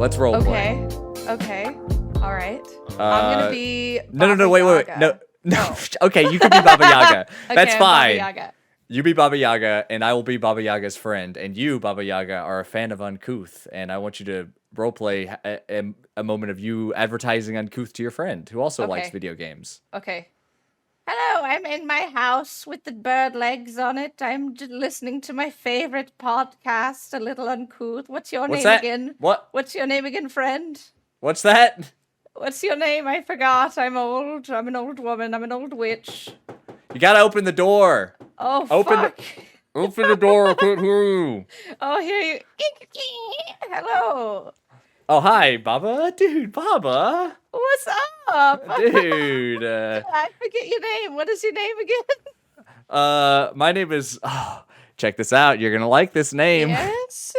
Let's role play. Okay. All right. I'm gonna be. No, wait. No. Oh. Okay, you can be Baba Yaga. That's I'm fine. Baba Yaga. You be Baba Yaga, and I will be Baba Yaga's friend. And you, Baba Yaga, are a fan of Uncouth, and I want you to roleplay a moment of you advertising Uncouth to your friend who also likes video games. Okay. Hello, I'm in my house with the bird legs on it. I'm just listening to my favorite podcast, A Little Uncouth. What's your name again? What? What's your name again, friend? What's that? What's your name? I forgot. I'm old. I'm an old woman. I'm an old witch. You gotta open the door. Oh, fuck. Open the door. I can't hear you. Oh, hear you. Hello. Oh, hi, Baba. Dude, Baba. What's up? Dude. I forget your name. What is your name again? My name is... Oh, check this out. You're gonna like this name. Yes?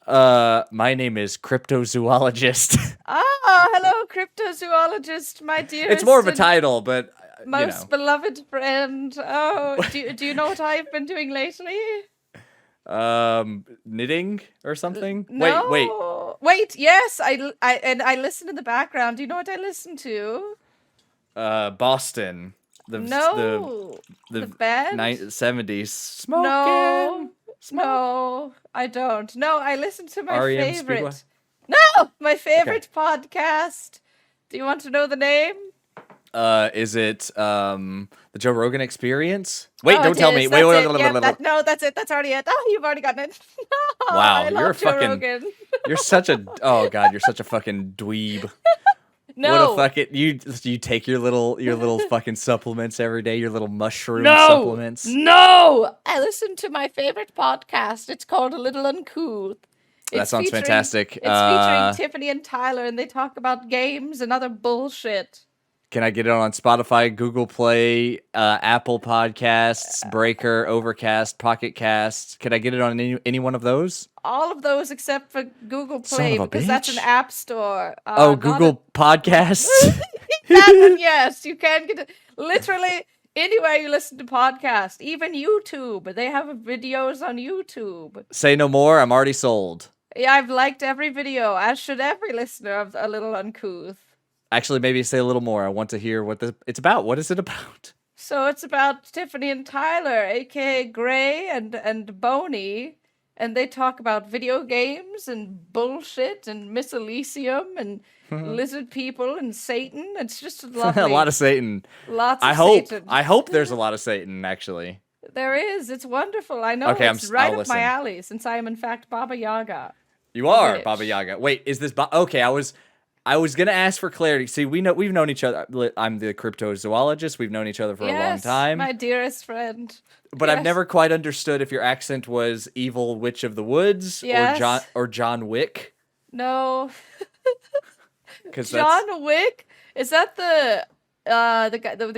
My name is Cryptozoologist. Hello, cryptozoologist, my dearest. It's more of a title, but... Most beloved friend. Oh, do you know what I've been doing lately? Knitting or something? No. Wait, yes, I listen in the background. Do you know what I listen to? Boston. The band? 70s. Smoking. No, I don't. No, I listen to my R.E.M. favorite. Speedway? No, my favorite podcast. Do you want to know the name? Is it the Joe Rogan Experience? Wait, don't tell me. Wait. No, that's it. That's already it. Oh, you've already gotten it. Wow, you're fucking. You're such a. Oh God, you're such a fucking dweeb. No. What a fucking you take your little fucking supplements every day. Your little mushroom supplements. No, I listen to my favorite podcast. It's called A Little Uncouth. That sounds fantastic. It's featuring Tiffany and Tyler, and they talk about games and other bullshit. Can I get it on Spotify, Google Play, Apple Podcasts, Breaker, Overcast, Pocket Casts? Can I get it on any one of those? All of those except for Google Play, because that's an app store. Google Podcasts? That one, yes. You can get it literally anywhere you listen to podcasts, even YouTube. They have videos on YouTube. Say no more. I'm already sold. Yeah, I've liked every video, as should every listener of A Little Uncouth. Actually, maybe say a little more. I want to hear what it's about. What is it about? So it's about Tiffany and Tyler, aka Gray and Boney, and they talk about video games and bullshit and Miss Elysium and lizard people and Satan. It's just lovely. A lot of Satan. Lots of Satan. I hope there's a lot of Satan, actually. There is. It's wonderful. I know. Okay, it's right up my alley, since I am in fact Baba Yaga. You are Baba Yaga. Wait, is this okay? I was gonna ask for clarity. See, we've known each other. I'm the cryptozoologist. We've known each other for a long time. My dearest friend. But I've never quite understood if your accent was evil witch of the woods or John Wick. No. John Wick? Is that the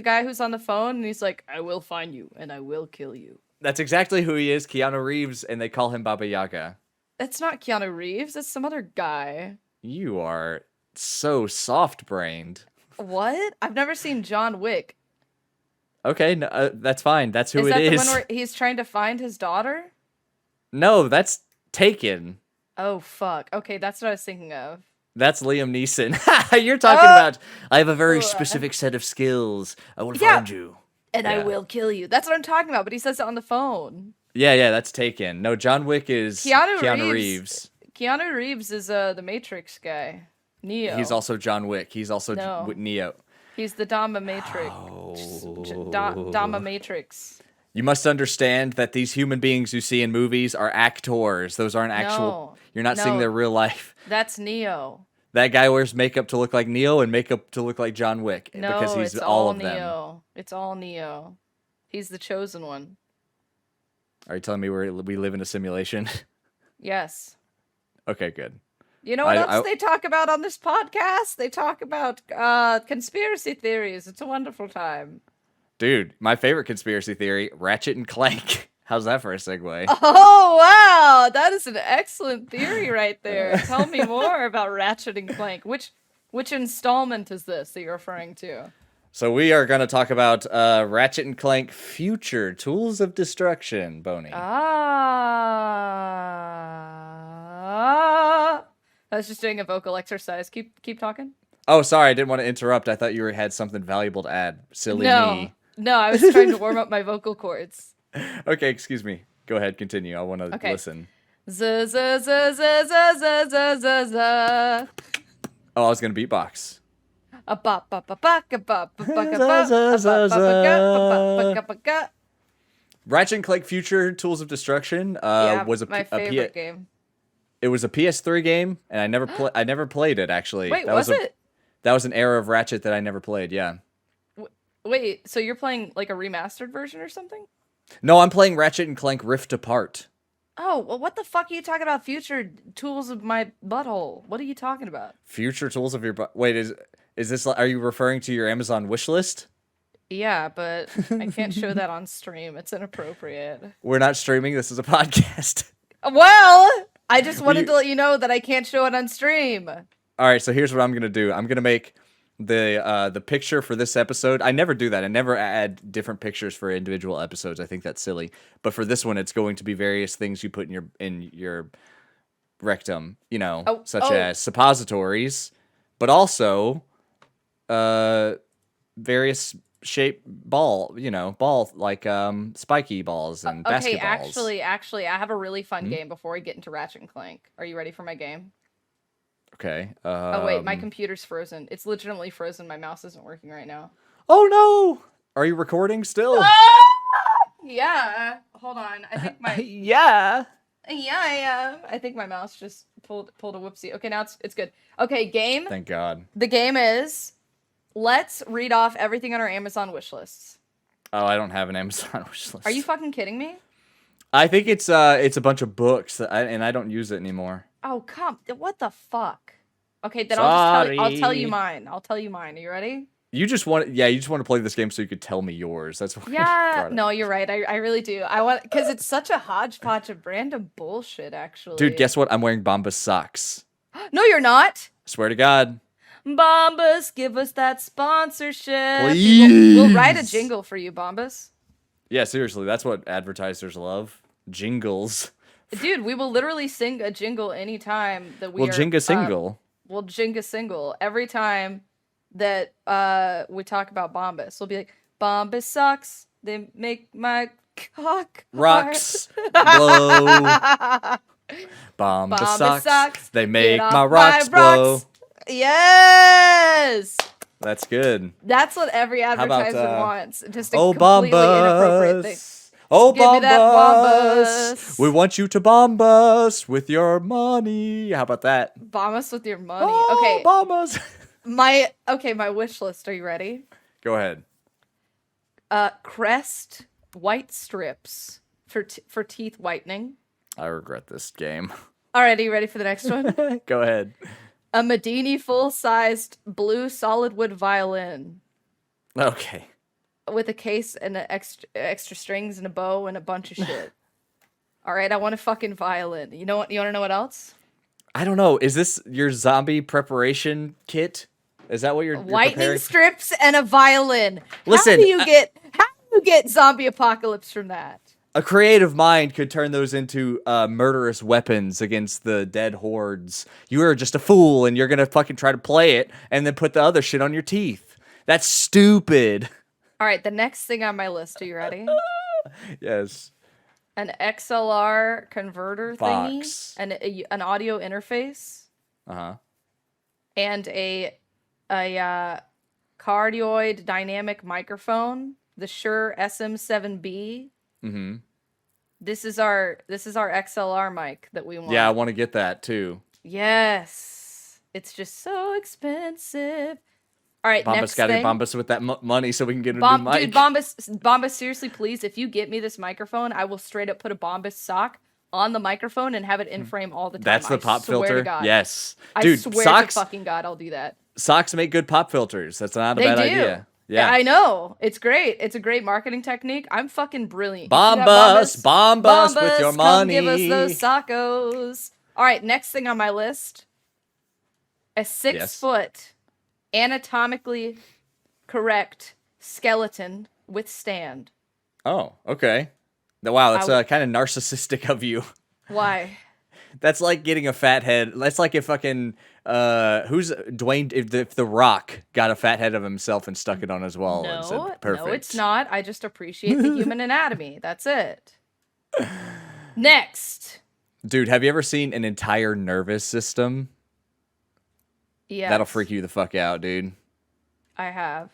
guy who's on the phone and he's like, I will find you and I will kill you? That's exactly who he is, Keanu Reeves, and they call him Baba Yaga. That's not Keanu Reeves. That's some other guy. You are so soft-brained. What? I've never seen John Wick. Okay, no, that's fine. That's who it is. Is that the one where he's trying to find his daughter? No, that's Taken. Oh, fuck. Okay, that's what I was thinking of. That's Liam Neeson. You're talking about, I have a very specific set of skills. I will find you. And I will kill you. That's what I'm talking about, but he says it on the phone. Yeah, that's Taken. No, John Wick is Keanu Reeves. Keanu Reeves is the Matrix guy. Neo. He's also John Wick. He's also Neo. He's the Dama Matrix. Dama Matrix. You must understand that these human beings you see in movies are actors. Those aren't actual. You're not seeing their real life. That's Neo. That guy wears makeup to look like Neo and makeup to look like John Wick because he's it's all of Neo. them. It's all Neo. He's the chosen one. Are you telling me we live in a simulation? Yes. Okay, good. You know what else they talk about on this podcast? They talk about conspiracy theories. It's a wonderful time. Dude, my favorite conspiracy theory, Ratchet and Clank. How's that for a segue? Oh, wow. That is an excellent theory right there. Tell me more about Ratchet and Clank. Which installment is this that you're referring to? So we are going to talk about Ratchet and Clank Future Tools of Destruction, Boney. I was just doing a vocal exercise. Keep talking. Oh, sorry, I didn't want to interrupt. I thought you had something valuable to add. Silly me. No, I was trying to warm up my vocal cords. Okay, excuse me. Go ahead, continue. I want to Okay. listen. Z z z z z z z z z. Oh, I was gonna beatbox. A ba ba ba ba ba ba ba ba ba ba ba. Ratchet and Clank Future Tools of Destruction Yeah, was my favorite game. It was a PS3 game, and I never played it actually. Wait, was it? That was an era of Ratchet that I never played. Yeah. Wait, so you're playing like a remastered version or something? No, I'm playing Ratchet and Clank Rift Apart. Oh, well, what the fuck are you talking about? Future tools of my butthole. What are you talking about? Future tools of your Wait, is this? Are you referring to your Amazon wish list? Yeah, but I can't show that on stream. It's inappropriate. We're not streaming. This is a podcast. Well, I just wanted to let you know that I can't show it on stream. All right, so here's what I'm gonna do. I'm gonna make the picture for this episode. I never do that. I never add different pictures for individual episodes. I think that's silly. But for this one, it's going to be various things you put in your rectum. You know, such as suppositories, but also various shape ball. You know, ball like spiky balls and basketballs. Actually, I have a really fun game before we get into Ratchet and Clank. Are you ready for my game? Okay. Oh wait, my computer's frozen. It's legitimately frozen. My mouse isn't working right now. Oh no! Are you recording still? Yeah. Hold on. I think my yeah. Yeah, I am. I think my mouse just pulled a whoopsie. Okay, now it's good. Okay, game. Thank God. The game is. Let's read off everything on our Amazon wish lists. Oh, I don't have an Amazon wish list. Are you fucking kidding me? I think it's a bunch of books and I don't use it anymore. Oh, what the fuck? Okay, then Sorry. I'll tell you mine. I'll tell you mine. Are you ready? You just want to play this game so you could tell me yours. That's what. Yeah, no, you're right. I really do. I want because it's such a hodgepodge of random bullshit. Actually, dude, guess what? I'm wearing Bombas socks. No, you're not. Swear to God. Bombas, give us that sponsorship. Please. We'll write a jingle for you, Bombas. Yeah, seriously, that's what advertisers love. Jingles. Dude, we will literally sing a jingle anytime that we Jinga single. We'll jinga single every time that we talk about Bombas. We'll be like, Bombas socks, they make my cock rocks blow. Bombas socks, they make my rocks blow. Yes! That's good. That's what every advertiser wants. Just a oh, completely Bombas. inappropriate thing. Oh, Give me that Bombas. We want you to bomb us with your money. How about that? Bomb us with your money. Oh, okay. Bombas. My wish list. Are you ready? Go ahead. Crest white strips for teeth whitening. I regret this game. Alright, are you ready for the next one? Go ahead. A Medini full-sized blue solid wood violin. Okay. With a case and extra strings and a bow and a bunch of shit. All right, I want a fucking violin. You know what? You want to know what else? I don't know. Is this your zombie preparation kit? Is that what you're whitening preparing? strips and a violin? Listen, how do you get zombie apocalypse from that? A creative mind could turn those into murderous weapons against the dead hordes. You are just a fool, and you're gonna fucking try to play it and then put the other shit on your teeth. That's stupid. All right, the next thing on my list. Are you ready? Yes. An XLR converter Box. thingy, an audio interface. And a cardioid dynamic microphone, the Shure SM7B. Mm-hmm. This is our XLR mic that we want. Yeah, I want to get that too. Yes. It's just so expensive. All right, Bombas next gotta thing. Bombas with that money so we can get a new mic. Dude, Bombas, seriously, please, if you get me this microphone, I will straight up put a Bombas sock on the microphone and have it in frame all the time. That's the pop filter? Yes. Dude, I swear socks, to fucking God, I'll do that. Socks make good pop filters. That's not a bad idea. Yeah, I know. It's great. It's a great marketing technique. I'm fucking brilliant. Bombas with your money. Come give us those sockos. All right, next thing on my list. A 6-foot anatomically correct skeleton with stand. Oh, okay. Wow, that's kind of narcissistic of you. Why? That's like getting a fat head. That's like if fucking who's Dwayne if the Rock got a fat head of himself and stuck it on his wall and said No, perfect. no, it's not. I just appreciate the human anatomy. That's it. Next. Dude, have you ever seen an entire nervous system? Yes. That'll freak you the fuck out, dude. I have.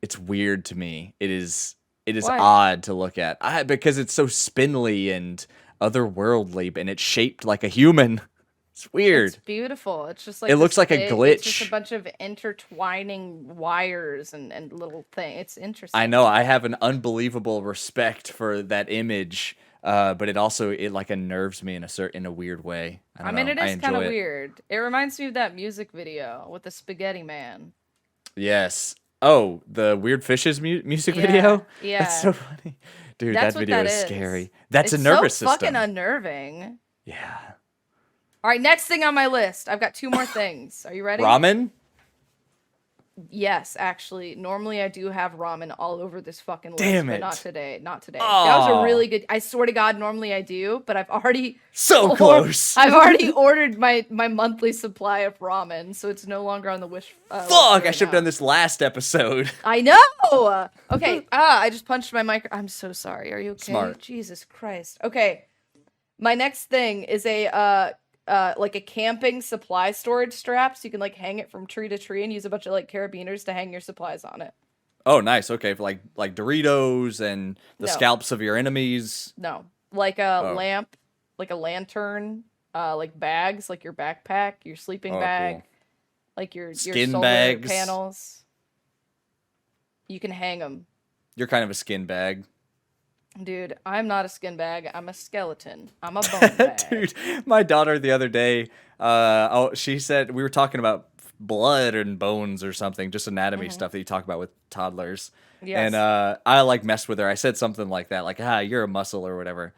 It's weird to me. It is Why? odd to look at. Because it's so spindly and otherworldly and it's shaped like a human. It's weird. It's beautiful. It's just like it looks like a glitch. It's just a bunch of intertwining wires and little things. It's interesting. I know. I have an unbelievable respect for that image, but it like unnerves me in a weird way. I mean, know. it is kind of it. weird. It reminds me of that music video with the spaghetti man. Yes. Oh, the Weird Fishes music video? Yeah. That's so funny. Dude, that video is scary. That's it's a nervous so system. fucking unnerving. Yeah. All right, next thing on my list. I've got 2 more things. Are you ready? Ramen? Yes, actually. Normally I do have ramen all over this fucking list. Damn But it. not today. Not today. Aw. That was a really good... I swear to God, normally I do, but I've already... So close. I've already ordered my monthly supply of ramen, so it's no longer on the wish list Fuck, I right should have now. done this last episode. I know! Okay, I just punched my mic. I'm so sorry. Are you okay? Smart. Jesus Christ. Okay, my next thing is a like a camping supply storage strap, so you can like hang it from tree to tree and use a bunch of like carabiners to hang your supplies on it. Oh, nice. Okay, for like Doritos and the No. scalps of your enemies. No, like a lamp, like a lantern, like bags, like your backpack, your sleeping bag, Cool. like your Skin solar bags. panels. You can hang them. You're kind of a skin bag. Dude, I'm not a skin bag. I'm a skeleton. I'm a bone bag. Dude, my daughter the other day, she said we were talking about blood and bones or something, just anatomy stuff that you talk about with toddlers. Yes. And I like messed with her. I said something like that, like, you're a muscle or whatever.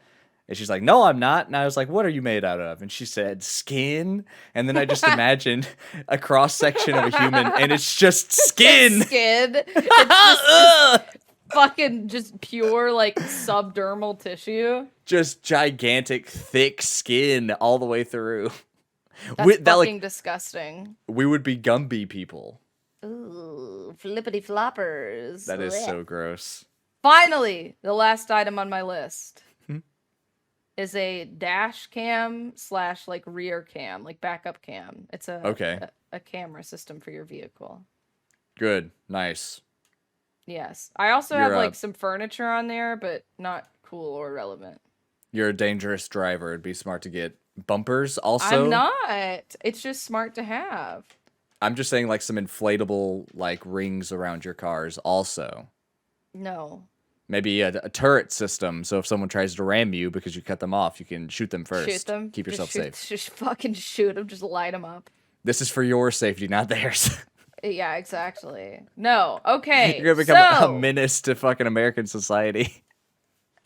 And she's like, no, I'm not. And I was like, what are you made out of? And she said, skin. And then I just imagined a cross section of a human, and it's just skin. Skin. It's just fucking just pure like subdermal tissue. Just gigantic, thick skin all the way through. That's fucking disgusting. We would be Gumby people. Ooh, flippity floppers. That is so gross. Finally, the last item on my list is a dash cam / like rear cam, like backup cam. It's a camera system for your vehicle. Good. Nice. Yes. I also have like some furniture on there, but not cool or relevant. You're a dangerous driver. It'd be smart to get bumpers also. I'm not. It's just smart to have. I'm just saying like some inflatable like rings around your cars also. No. Maybe a turret system, so if someone tries to ram you because you cut them off, you can shoot them first. Shoot them. Keep yourself safe. Just fucking shoot them. Just light them up. This is for your safety, not theirs. Yeah, exactly. No. Okay. You're gonna become a menace to fucking American society.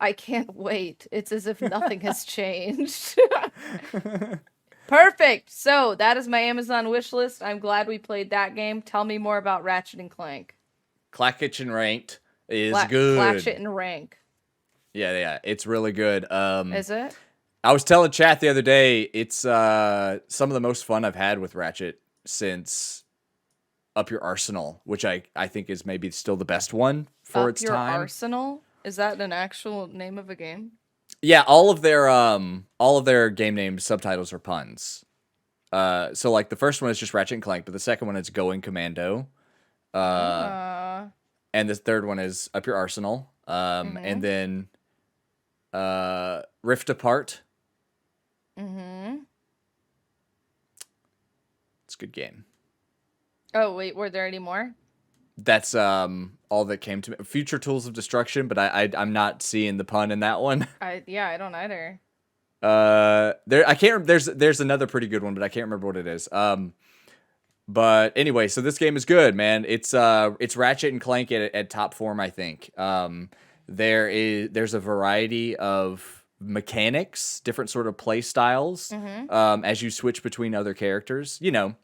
I can't wait. It's as if nothing has changed. Perfect. So that is my Amazon wish list. I'm glad we played that game. Tell me more about Ratchet and Clank. Clackitch and Ranked is good. Ratchet and Rank. Yeah, it's really good. Is it? I was telling chat the other day, it's some of the most fun I've had with Ratchet since Up Your Arsenal, which I think is maybe still the best one for its time. Up Your Arsenal? Is that an actual name of a game? Yeah, all of their game names subtitles are puns. So like the first one is just Ratchet and Clank, but the second one is Going Commando. And the third one is Up Your Arsenal. And then Rift Apart. It's a good game. Oh, wait, were there any more? That's all that came to me. Future Tools of Destruction, but I'm not seeing the pun in that one. I don't either. I can't. There's another pretty good one, but I can't remember what it is. But anyway, so this game is good, man. It's Ratchet and Clank at top form, I think. There's a variety of mechanics, different sort of play styles, as you switch between other characters. You know,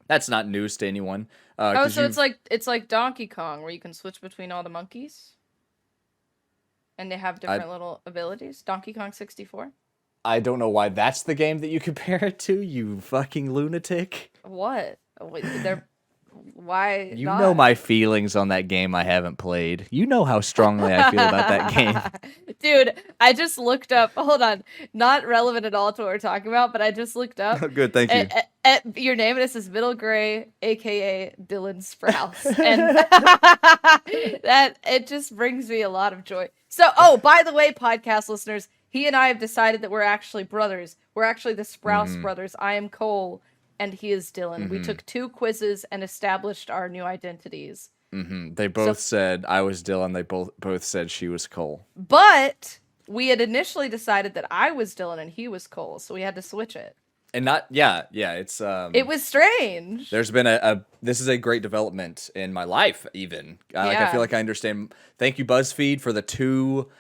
that's not news to anyone. So it's like Donkey Kong, where you can switch between all the monkeys, and they have different little abilities. Donkey Kong 64. I don't know why that's the game that you compare it to, you fucking lunatic. What? Wait, they're why You know not? my feelings on that game I haven't played. You know how strongly I feel about that game. Dude, I just looked up. Hold on, not relevant at all to what we're talking about, but I just looked up Good, thank you. at your name, and it says Middle Gray, aka Dylan Sprouse, and that it just brings me a lot of joy. So, oh, by the way, podcast listeners, he and I have decided that we're actually brothers. We're actually the Sprouse brothers. I am Cole, and he is Dylan. We took 2 quizzes and established our new identities. They both said I was Dylan. They both said she was Cole. But we had initially decided that I was Dylan and he was Cole, so we had to switch it. And not, yeah, it's It was strange. there's been this is a great development in my life, even. Like, I feel like I understand. Thank you, BuzzFeed, for the 2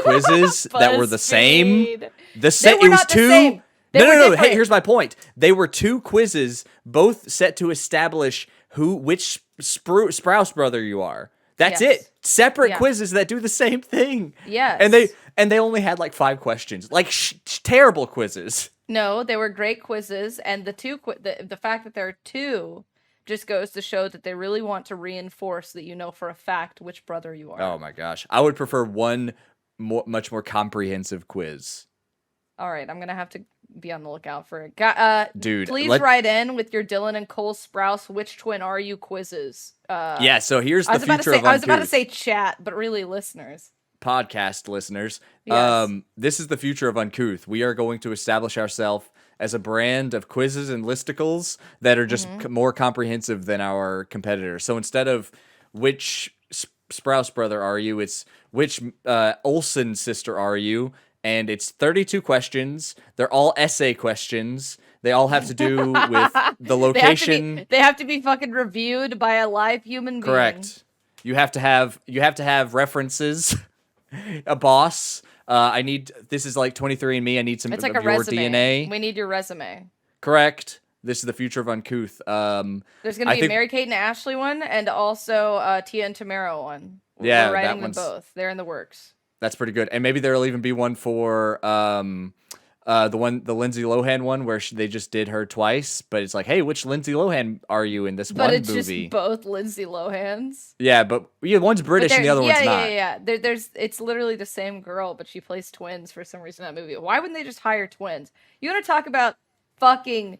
quizzes that were the same. It was 2. No. Hey, here's my point. They were 2 quizzes, both set to establish which Sprouse brother you are. That's it. Separate quizzes that do the same thing. Yes. And they only had like 5 questions. Like terrible quizzes. No, they were great quizzes, and the fact that there are 2 just goes to show that they really want to reinforce that you know for a fact which brother you are. Oh my gosh. I would prefer one much more comprehensive quiz. All right, I'm going to have to be on the lookout for it. Dude, please write in with your Dylan and Cole Sprouse which twin are you quizzes. Yeah, so here's the future of Uncouth. I was about to say chat, but really listeners. Podcast listeners. Yes. This is the future of Uncouth. We are going to establish ourselves as a brand of quizzes and listicles that are just more comprehensive than our competitors. So instead of which Sprouse brother are you, it's which Olsen sister are you, and it's 32 questions. They're all essay questions. They all have to do with the location. They have to be fucking reviewed by a live human being. Correct. You have to have references. A boss. This is like 23andMe. I need some it's like of a your resume. DNA. We need your resume. Correct. This is the future of Uncouth. There's going to be a Mary Kate and Ashley one, and also Tia and Tamara one. Yeah, we're writing them both. They're in the works. That's pretty good. And maybe there'll even be one for the Lindsay Lohan one where they just did her twice, but it's like, hey, which Lindsay Lohan are you in this one movie? But it's just both Lindsay Lohans. Yeah, but one's British and the other one's not. Yeah. It's literally the same girl, but she plays twins for some reason in that movie. Why wouldn't they just hire twins? You want to talk about fucking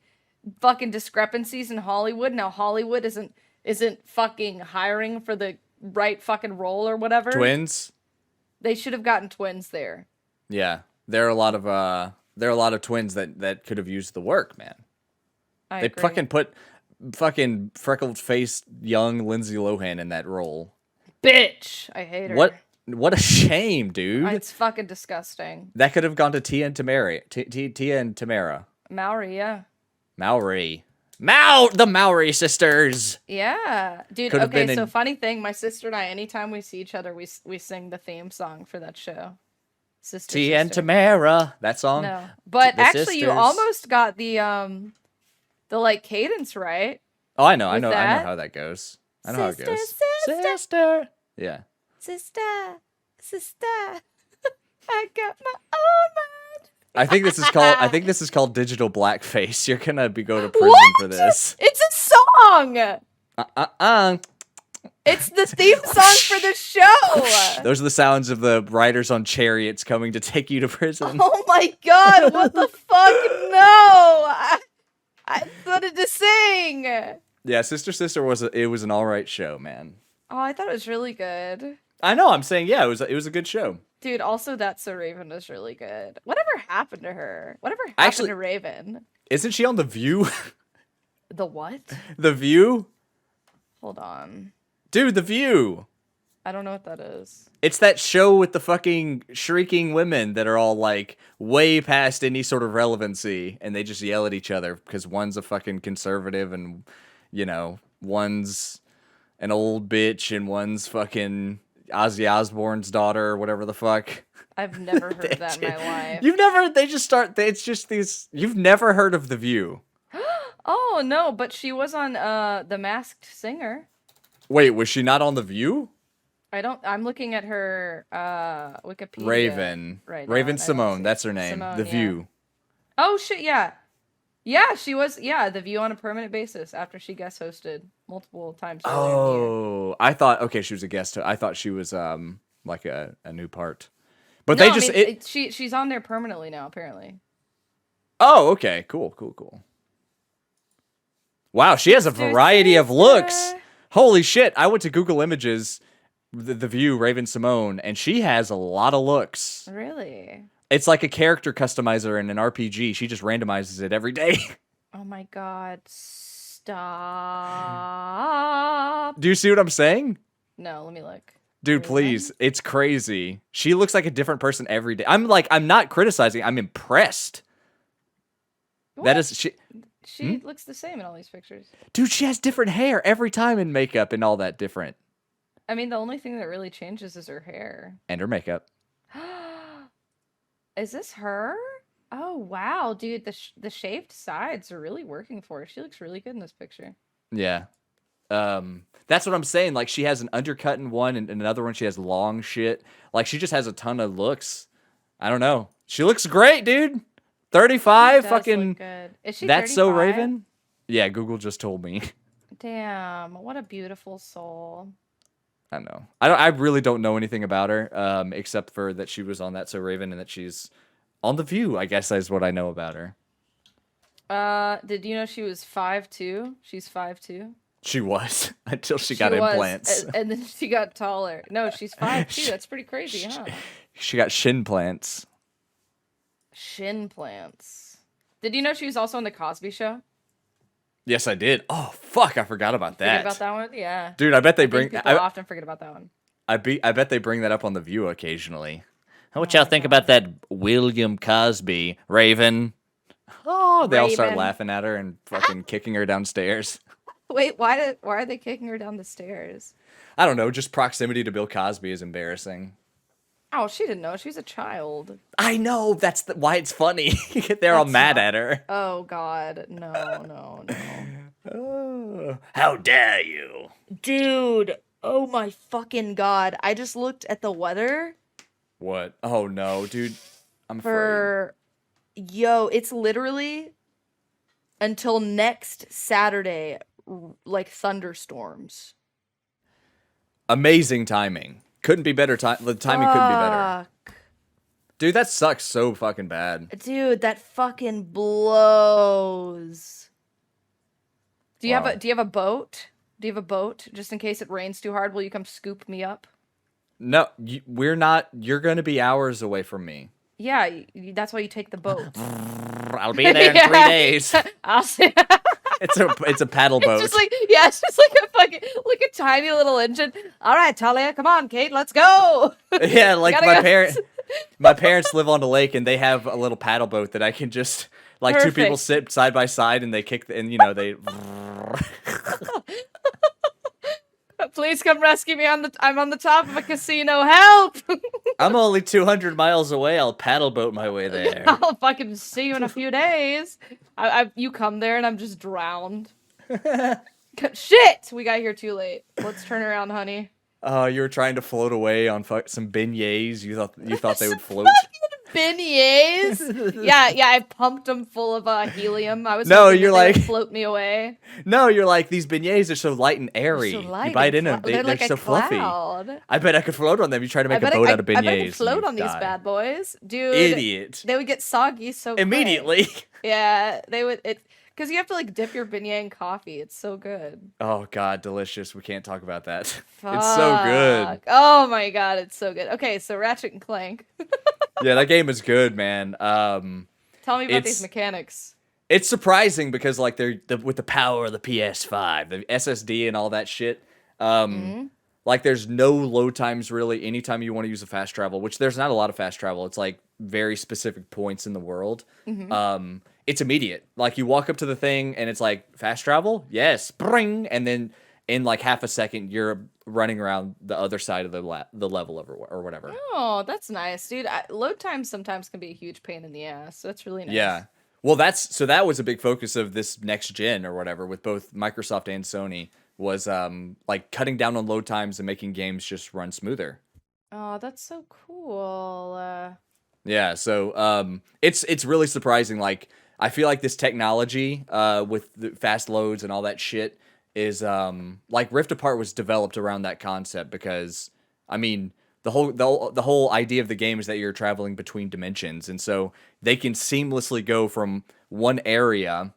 discrepancies in Hollywood? Now Hollywood isn't fucking hiring for the right fucking role or whatever. Twins? They should have gotten twins there. Yeah, there are a lot of twins that could have used the work, man. They agree. fucking put fucking freckled faced young Lindsay Lohan in that role. Bitch, I hate her. What a shame, dude. It's fucking disgusting. That could have gone to Tia and Tamara. Tia and Tamara. Maori, yeah. The Maori sisters. Yeah, dude. Okay, so funny thing, my sister and I, anytime we see each other, we sing the theme song for that show. Tia and Tamara, that song. No, but actually, sisters. you almost got the like cadence right. Oh, I know how that goes. I know how it goes. Sister. Yeah. Sister. I got my own mind. I think this is called digital blackface. You're gonna go to prison for this. It's a song. It's the theme song for the show. Those are the sounds of the riders on chariots coming to take you to prison. Oh my god! What the fuck? No! I wanted to sing. Yeah, Sister was an all right show, man. Oh, I thought it was really good. I know. I'm saying, yeah, it was a good show. Dude, also That's So Raven was really good. Whatever happened to her? Whatever happened to Raven? Isn't she on The View? The what? The View? Hold on. Dude, The View. I don't know what that is. It's that show with the fucking shrieking women that are all like way past any sort of relevancy, and they just yell at each other because one's a fucking conservative and, one's an old bitch and one's fucking Ozzy Osbourne's daughter or whatever the fuck. I've never heard that in my life. You've never heard of The View. Oh, no, but she was on The Masked Singer. Wait, was she not on The View? I'm looking at her Wikipedia Raven. right now, Raven and I don't Simone, see that's her name. Simone. The Yeah. View. Oh shit! Yeah, yeah. She was. Yeah, The View on a permanent basis after she guest hosted multiple times earlier in the year. Oh, I thought okay, she was a guest. I thought she was like a new part. But No, they I just mean it. she's on there permanently now. Apparently. Oh, okay, cool. Wow, she has a variety of looks. Holy shit! I went to Google Images, the View, Raven Simone, and she has a lot of looks. Really? It's like a character customizer in an RPG. She just randomizes it every day. Oh my god! Stop. Do you see what I'm saying? No, let me look. Dude, Raven? please. It's crazy. She looks like a different person every day. I'm not criticizing. I'm impressed. What? That is she. She looks the same in all these pictures. Dude, she has different hair every time in makeup and all that different. I mean, the only thing that really changes is her hair. And her makeup. Is this her? Oh wow, dude, the shaved sides are really working for her. She looks really good in this picture. Yeah. That's what I'm saying. Like, she has an undercut in one, and another one she has long shit. Like, she just has a ton of looks. I don't know. She looks great, dude. 35, She does fucking. look good. Is she That's so 35? Raven. Yeah, Google just told me. Damn, what a beautiful soul. I don't know. I really don't know anything about her, except for that she was on That So Raven and that she's on The View, I guess is what I know about her. Did you know she was 5'2"? She's 5'2". She was until she got implants. And then she got taller. No, she's 5'2". That's pretty crazy, huh? She got shin plants. Shin plants. Did you know she was also on the Cosby Show? Yes, I did. Oh fuck, I forgot about that. Forget about that one? Yeah. Dude, I bet they People often forget about that one. I bet they bring that up on The View occasionally. What y'all think about that William Cosby, Raven? Oh, they all start Raven. laughing at her and fucking kicking her downstairs. Wait, why are they kicking her down the stairs? I don't know, just proximity to Bill Cosby is embarrassing. Oh, she didn't know. She was a child. I know, that's why it's funny. They're all mad at her. Oh, God. No. Oh, how dare you? Dude, oh my fucking God. I just looked at the weather. What? Oh, no, dude. I'm afraid. Yo, it's literally until next Saturday, like thunderstorms. Amazing timing. Couldn't be better. The timing couldn't be better. Fuck. Dude, that sucks so fucking bad. Dude, that fucking blows. Do you have a boat? Do you have a boat just in case it rains too hard? Will you come scoop me up? No, we're not. You're going to be hours away from me. Yeah, that's why you take the boat. I'll be there in 3 days. I'll see. It's a paddle boat. It's just like a fucking a tiny little engine. All right, Talia, come on, Kate, let's go. Yeah, like my parents live on the lake and they have a little paddle boat that I can just like Perfect. 2 people sit side by side and they kick and they. Please come rescue me I'm on the top of a casino. Help! I'm only 200 miles away. I'll paddle boat my way there. I'll fucking see you in a few days. You come there and I'm just drowned. Shit! We got here too late. Let's turn around, honey. Oh, you were trying to float away on some beignets. You thought they would float. Beignets? Yeah, I pumped them full of helium. I was No, hoping you're that they would like- float me away. No, you're like, these beignets are so light and airy. So light You bite and in them, they're like so a fluffy. cloud. I bet I could float on them. You try to make a boat out of beignets. I bet I could float and on you'd these die. bad boys, dude. Idiot. They would get soggy so quick. Immediately. Yeah, they would. Because you have to like dip your beignet in coffee. It's so good. Oh God, delicious. We can't talk about that. It's so good. Fuck. Oh my God, it's so good. Okay, so Ratchet and Clank. Yeah, that game is good, man. Tell me about It's- these mechanics. It's surprising because like with the power of the PS5, the SSD and all that shit. Like there's no load times really anytime you want to use a fast travel, which there's not a lot of fast travel. It's like very specific points in the world. It's immediate. Like you walk up to the thing and it's like fast travel, yes, bring, and then in like half a second you're running around the other side of the level or whatever. Oh, that's nice, dude. Load times sometimes can be a huge pain in the ass. So that's really nice. Yeah. Well, that was a big focus of this next gen or whatever with both Microsoft and Sony was like cutting down on load times and making games just run smoother. Oh, that's so cool. Yeah, so it's really surprising. Like I feel like this technology with the fast loads and all that shit is like Rift Apart was developed around that concept because I mean the whole idea of the game is that you're traveling between dimensions, and so they can seamlessly go from one area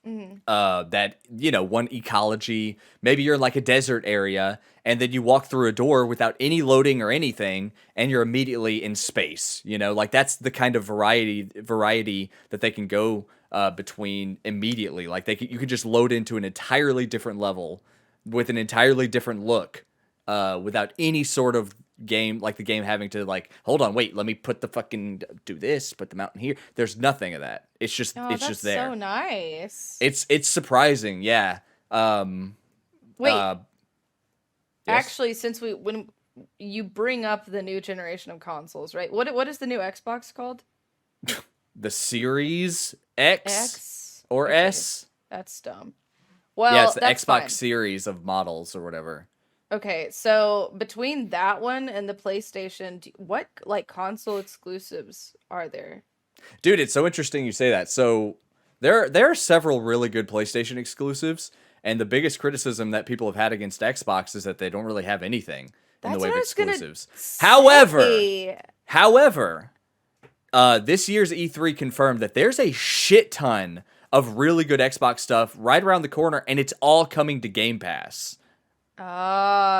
Mhm. that one ecology, maybe you're in like a desert area and then you walk through a door without any loading or anything and you're immediately in space, like that's the kind of variety that they can go between immediately. Like you could just load into an entirely different level with an entirely different look without any sort of game, like the game having to like, hold on, wait, let me put the fucking do this, put the mountain here. There's nothing of that. It's just Oh, it's that's just so there. nice. It's surprising, yeah. Um, Wait, uh, yes, actually, since when you bring up the new generation of consoles, right? What is the new Xbox called? the Series X X? or Okay, S. that's dumb. Yeah, it's Well, the that's Xbox fine. series of models or whatever. Okay, so between that one and the PlayStation, what like console exclusives are there? Dude, it's so interesting you say that. So there are several really good PlayStation exclusives, and the biggest criticism that people have had against Xbox is that they don't really have anything in the That's way what of I was gonna exclusives. However, say. however, this year's E3 confirmed that there's a shit ton of really good Xbox stuff right around the corner, and it's all coming to Game Pass.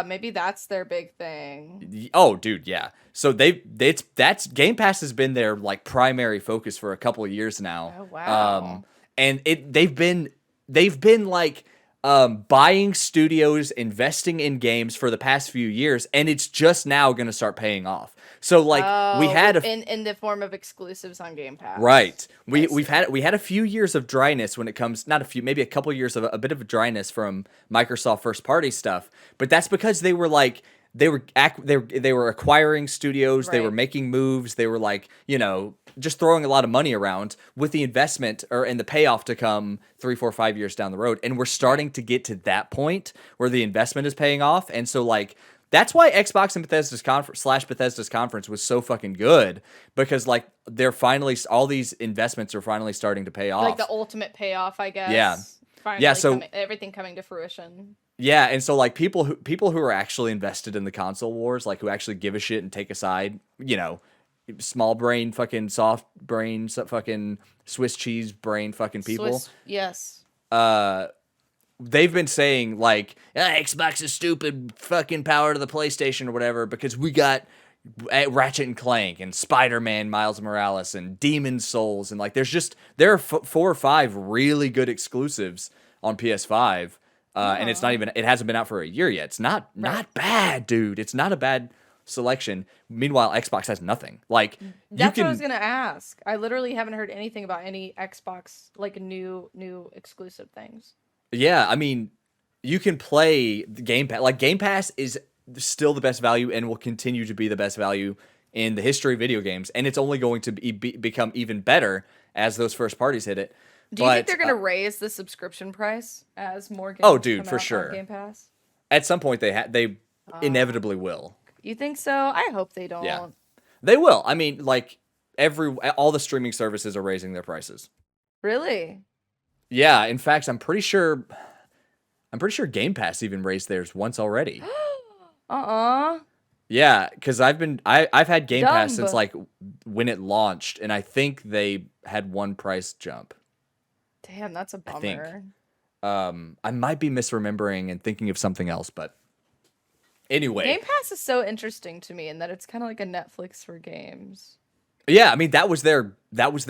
Maybe that's their big thing. Oh, dude, yeah. So that's Game Pass has been their like primary focus for a couple of years now. Oh, Um, wow. and they've been like buying studios, investing in games for the past few years, and it's just now going to start paying off. So like we Oh, had a in the form of exclusives on Game right. Pass. I We've see. had a few years of dryness when it comes, not a few, maybe a couple years of a bit of a dryness from Microsoft first party stuff, but that's because they were like they were acquiring studios, they were Right. making moves, they were like, just throwing a lot of money around with the investment or and the payoff to come 3, 4, 5 years down the road. And we're Right. starting to get to that point where the investment is paying off. And so like that's why Xbox and Bethesda's conference slash Bethesda's conference was so fucking good because like they're finally all these investments are finally starting to pay Like the off. ultimate payoff, I Yeah. guess. Yeah, Finally so coming, everything coming to fruition. yeah, and so like people who are actually invested in the console wars, like who actually give a shit and take a side, small brain fucking soft brain fucking Swiss cheese brain fucking people, Swiss, yes. uh they've been saying like Xbox is stupid, fucking power to the PlayStation or whatever because we got Ratchet and Clank and Spider-Man Miles Morales and Demon Souls and like there are 4 or 5 really good exclusives on PS5 and Oh, it hasn't been out for a year yet. It's right. not bad, dude. It's not a bad selection. Meanwhile, Xbox has nothing. Like you That's what I was can gonna ask. I literally haven't heard anything about any Xbox like new exclusive things. yeah, I mean, you can play the Game Pass. Like Game Pass is still the best value and will continue to be the best value in the history of video games, and it's only going to become even better as those first parties hit it. Do you think But they're gonna raise the subscription price as more oh, games dude, come for out on sure. Game Pass? At some point, they Uh, inevitably will. you think so? I hope they Yeah, don't. they will. I mean, like all the streaming services are raising their prices. Really? Yeah, in fact, I'm pretty sure Game Pass even raised theirs once already. Uh-uh. Yeah, because I've had Game Pass since Dumb. like when it launched, and I think they had one price jump. Damn, that's a I think. bummer. I might be misremembering and thinking of something else, but anyway, Game Pass is so interesting to me in that it's kind of like a Netflix for games. yeah. I mean, that was their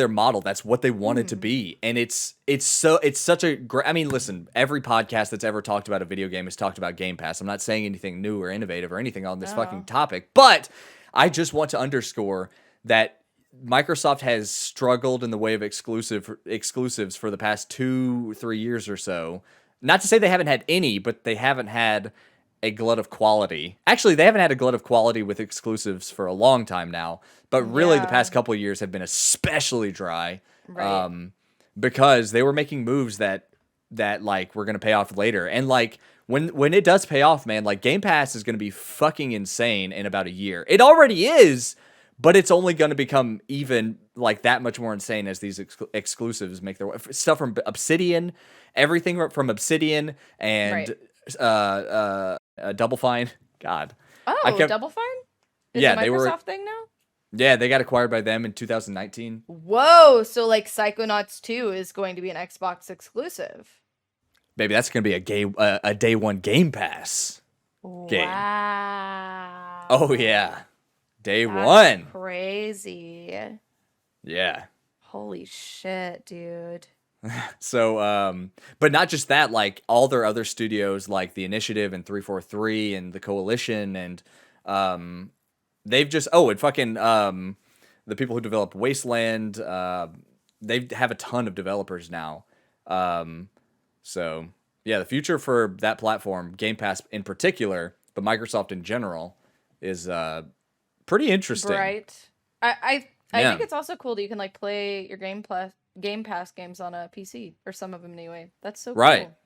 model. That's what they wanted to Hmm. be, and it's such a great. I mean, listen, every podcast that's ever talked about a video game has talked about Game Pass. I'm not saying anything new or innovative or anything on this fucking No. topic, but I just want to underscore that Microsoft has struggled in the way of exclusives for the past 2, 3 years or so. Not to say they haven't had any, but they haven't had a glut of quality. Actually, they haven't had a glut of quality with exclusives for a long time now. But really, the Yeah, past couple of years have been especially dry right. because they were making moves that that like we're gonna pay off later. And like when it does pay off, man, like Game Pass is gonna be fucking insane in about a year. It already is, but it's only gonna become even like that much more insane as these exclusives make their way. Stuff from Obsidian, everything from Obsidian and Right. Double Fine. God, Oh, Double Fine? Is yeah, a they were Microsoft thing now? yeah, they got acquired by them in 2019. Whoa, so like Psychonauts 2 is going to be an Xbox exclusive. Baby, that's gonna be a day one Game Pass game. Wow. Oh yeah, day That's one. crazy. Yeah. Holy shit, dude. So, but not just that, like all their other studios, like the Initiative and 343 and the Coalition, and they've just and fucking the people who develop Wasteland, they have a ton of developers now. So yeah, the future for that platform, Game Pass in particular, but Microsoft in general, is pretty interesting. Right. I Yeah. think it's also cool that you can like play your Game Pass games on a PC, or some of them anyway. That's so Right. cool.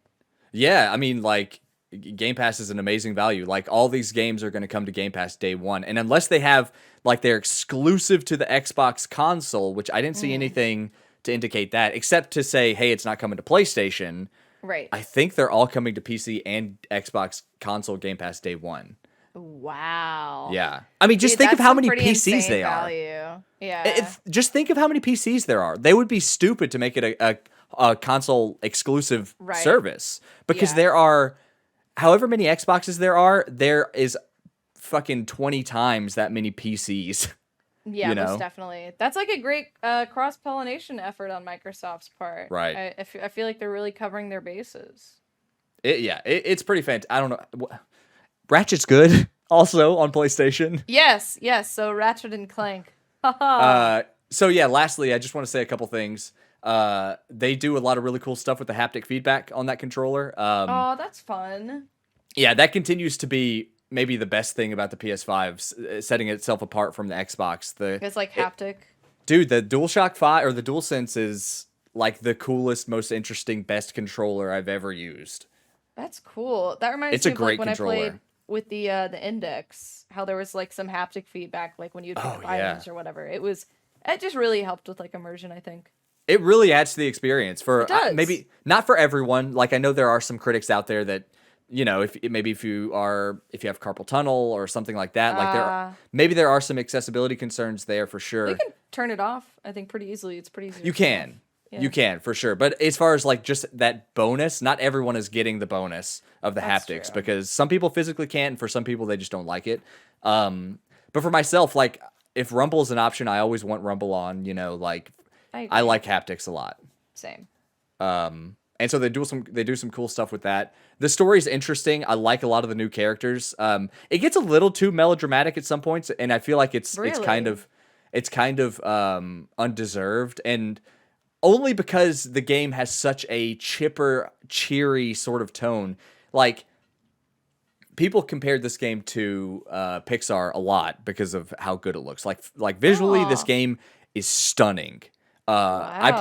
Yeah, I mean, like, Game Pass is an amazing value. Like, all these games are going to come to Game Pass day one. And unless they have, like, they're exclusive to the Xbox console, which I didn't see anything to indicate that, except to say, hey, it's not coming to PlayStation. Right. I think they're all coming to PC and Xbox console Game Pass day one. Wow. Yeah. I mean, just Dude, think of that's how some many pretty PCs insane they are. value. Yeah. Just think of how many PCs there are. They would be stupid to make it a console exclusive Right. service, because Yeah. there are, however many Xboxes there is fucking 20 times that many PCs. Yeah, you most know? definitely. That's like a great cross-pollination effort on Microsoft's part. Right. I feel like they're really covering their bases. It's pretty fantastic. I don't know. Ratchet's good also on PlayStation. Yes, yes. So Ratchet and Clank. Haha. So yeah, lastly, I just want to say a couple things. They do a lot of really cool stuff with the haptic feedback on that controller. Oh, that's fun. Yeah, that continues to be maybe the best thing about the PS5, setting itself apart from the Xbox. It's like haptic. Dude, the DualShock 5 or the DualSense is like the coolest, most interesting, best controller I've ever used. That's cool. That reminds It's me a of like great when I controller. played with the Index, how there was like some haptic feedback, like when you'd pick up yeah. items or whatever. It just really helped with like immersion, I think. It really adds to the experience for It does. maybe not for everyone. Like I know there are some critics out there that, you know, if you have carpal tunnel or something like that, like there are some accessibility concerns there for sure. You can turn it off, I think, pretty easily. It's pretty easy. You to turn can. off. Yeah. You can, for sure. But as far as like just that bonus, not everyone is getting the bonus of the That's haptics, true. because some people physically can't, and for some people they just don't like it. But for myself, like if Rumble's an option, I always want Rumble on, you know, like I agree. like haptics a lot. Same. And so they do some cool stuff with that. The story's interesting. I like a lot of the new characters. It gets a little too melodramatic at some points, and I feel like it's kind of undeserved, and only because the game has such a chipper, cheery sort of tone. Like people compared this game to Pixar a lot because of how good it looks. Like visually, this game is stunning. I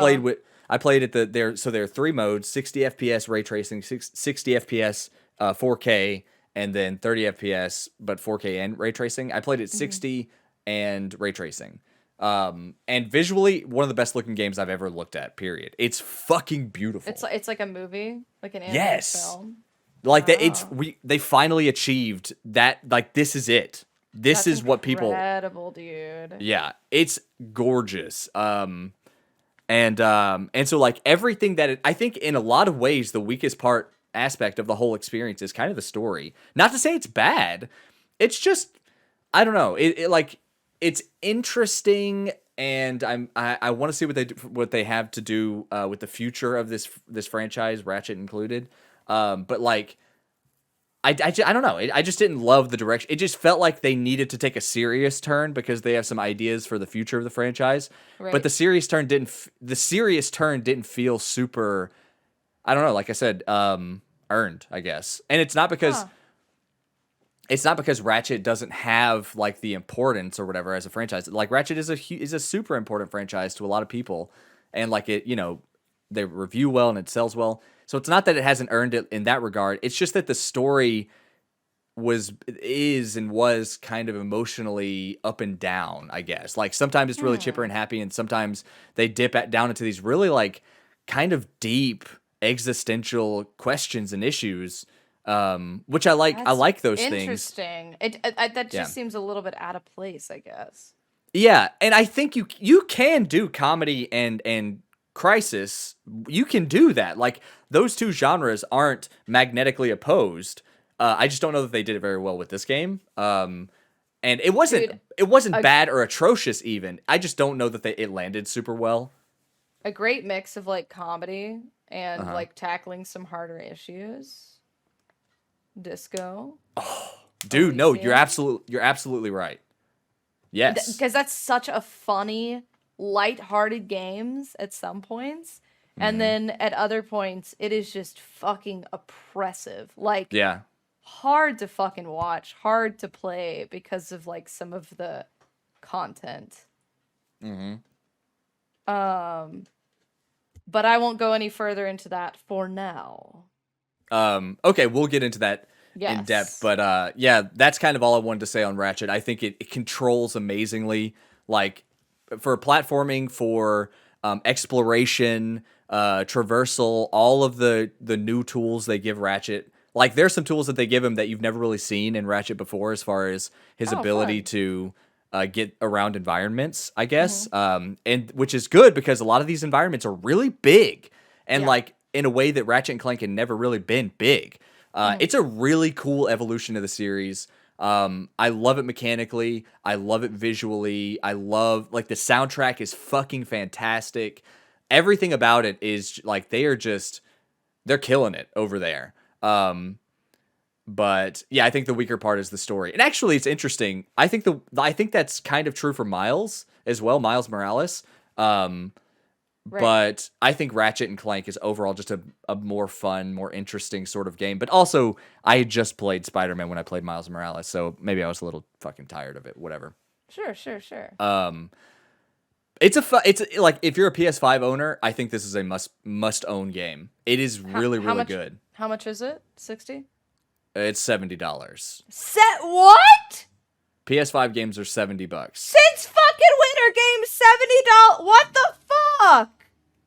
played at there are 3 modes: 60 FPS ray tracing, 60 FPS 4K, and then 30 FPS but 4K and ray tracing. I played at 60 and ray tracing. And visually, one of the best looking games I've ever looked at. Period. It's fucking beautiful. It's like a movie, like an animated Yes. film. Like that. They finally achieved that. Like this is it. This is what people. Incredible, dude. Yeah, it's gorgeous. And so like everything that I think in a lot of ways the weakest aspect of the whole experience is kind of the story. Not to say it's bad. It's just I don't know. It's interesting, and I want to see what they have to do with the future of this franchise, Ratchet included. But like I don't know. I just didn't love the direction. It just felt like they needed to take a serious turn because they have some ideas for the future of the franchise. Right. But the serious turn didn't feel super. I don't know. Like I said, earned, I guess. And it's not because Ratchet doesn't have like the importance or whatever as a franchise. Like Ratchet is a super important franchise to a lot of people, and like it, you know, they review well and it sells well. So it's not that it hasn't earned it in that regard. It's just that the story was kind of emotionally up and down, I guess. Like sometimes it's really chipper and happy, and sometimes they dip down into these really like kind of deep existential questions and issues, which I like. I That's like those things. interesting. That just seems a little bit out of place, I guess. Yeah, and I think you can do comedy and crisis. You can do that. Like those two genres aren't magnetically opposed. I just don't know that they did it very well with this game. And it wasn't bad or atrocious even. I just don't know that it landed super well. A great mix of like comedy and like tackling some harder issues. Disco. Oh, dude, no, you're absolutely right. Yes. Because that's such a funny, light-hearted games at some points. And then at other points, it is just fucking oppressive. Like, hard to fucking watch, hard to play because of like some of the content. But I won't go any further into that for now. Okay, we'll get into that in depth, but yeah, that's kind of all I wanted to say on Ratchet. I think it controls amazingly, like for platforming, for exploration, traversal, all of the new tools they give Ratchet. Like there's some tools that they give him that you've never really seen in Ratchet before, as far as his ability to get around environments, I guess, and which is good because a lot of these environments are really big and like in a way that Ratchet and Clank had never really been big. It's a really cool evolution of the series. I love it mechanically. I love it visually. I love, like, the soundtrack is fucking fantastic. Everything about it is like they're killing it over there. But yeah, I think the weaker part is the story. And actually, it's interesting. I think that's kind of true for Miles as well, Miles Morales. But I think Ratchet and Clank is overall just a more fun, more interesting sort of game. But also, I had just played Spider-Man when I played Miles Morales, so maybe I was a little fucking tired of it. Whatever. Sure. It's like if you're a PS5 owner, I think this is a must own game. It is really good. How much is it? 60? It's $70. What? PS5 games are $70. Since fucking Winter Games, $70. What the fuck?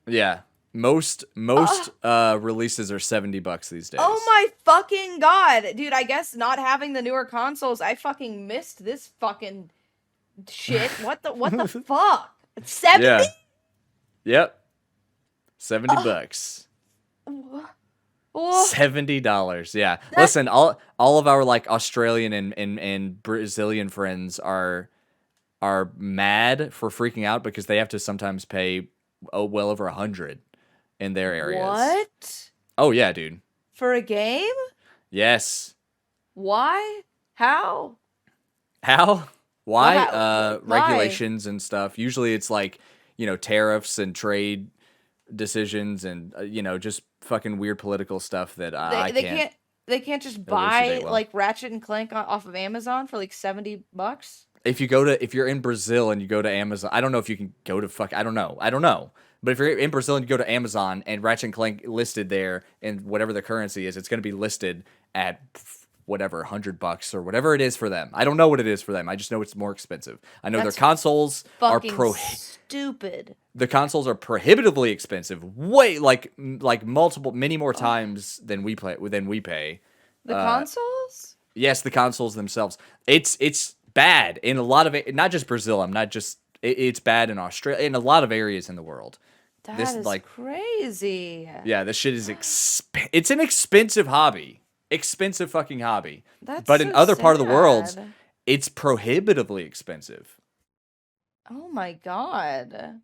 Yeah, most releases are $70 these days. Oh my fucking god, dude! I guess not having the newer consoles, I fucking missed this fucking shit. What the fuck? 70? Yeah. Yep. $70. $70. Yeah. Listen, all of our like Australian and Brazilian friends are mad for freaking out because they have to sometimes pay well over 100 in their areas. What? Oh yeah, dude. For a game? Yes. Why? How? Why? Why? Regulations and stuff. Usually it's like, tariffs and trade decisions and just fucking weird political stuff that I can't. They can't just buy like Ratchet and Clank off of Amazon for like $70. If you're in Brazil and you go to Amazon, I don't know if you can go to I don't know. But if you're in Brazil and you go to Amazon and Ratchet and Clank listed there and whatever the currency is, it's going to be listed at whatever, $100 or whatever it is for them. I don't know what it is for them. I just know it's more expensive. I know their consoles are stupid. The consoles are prohibitively expensive. Way like many more times than we pay. The consoles? Yes, the consoles themselves. It's bad in a lot of it, not just Brazil. It's bad in Australia, in a lot of areas in the world. That is crazy. Yeah, this shit is it's an expensive hobby. Expensive fucking hobby. But in other part of the world, it's prohibitively expensive. Oh my god.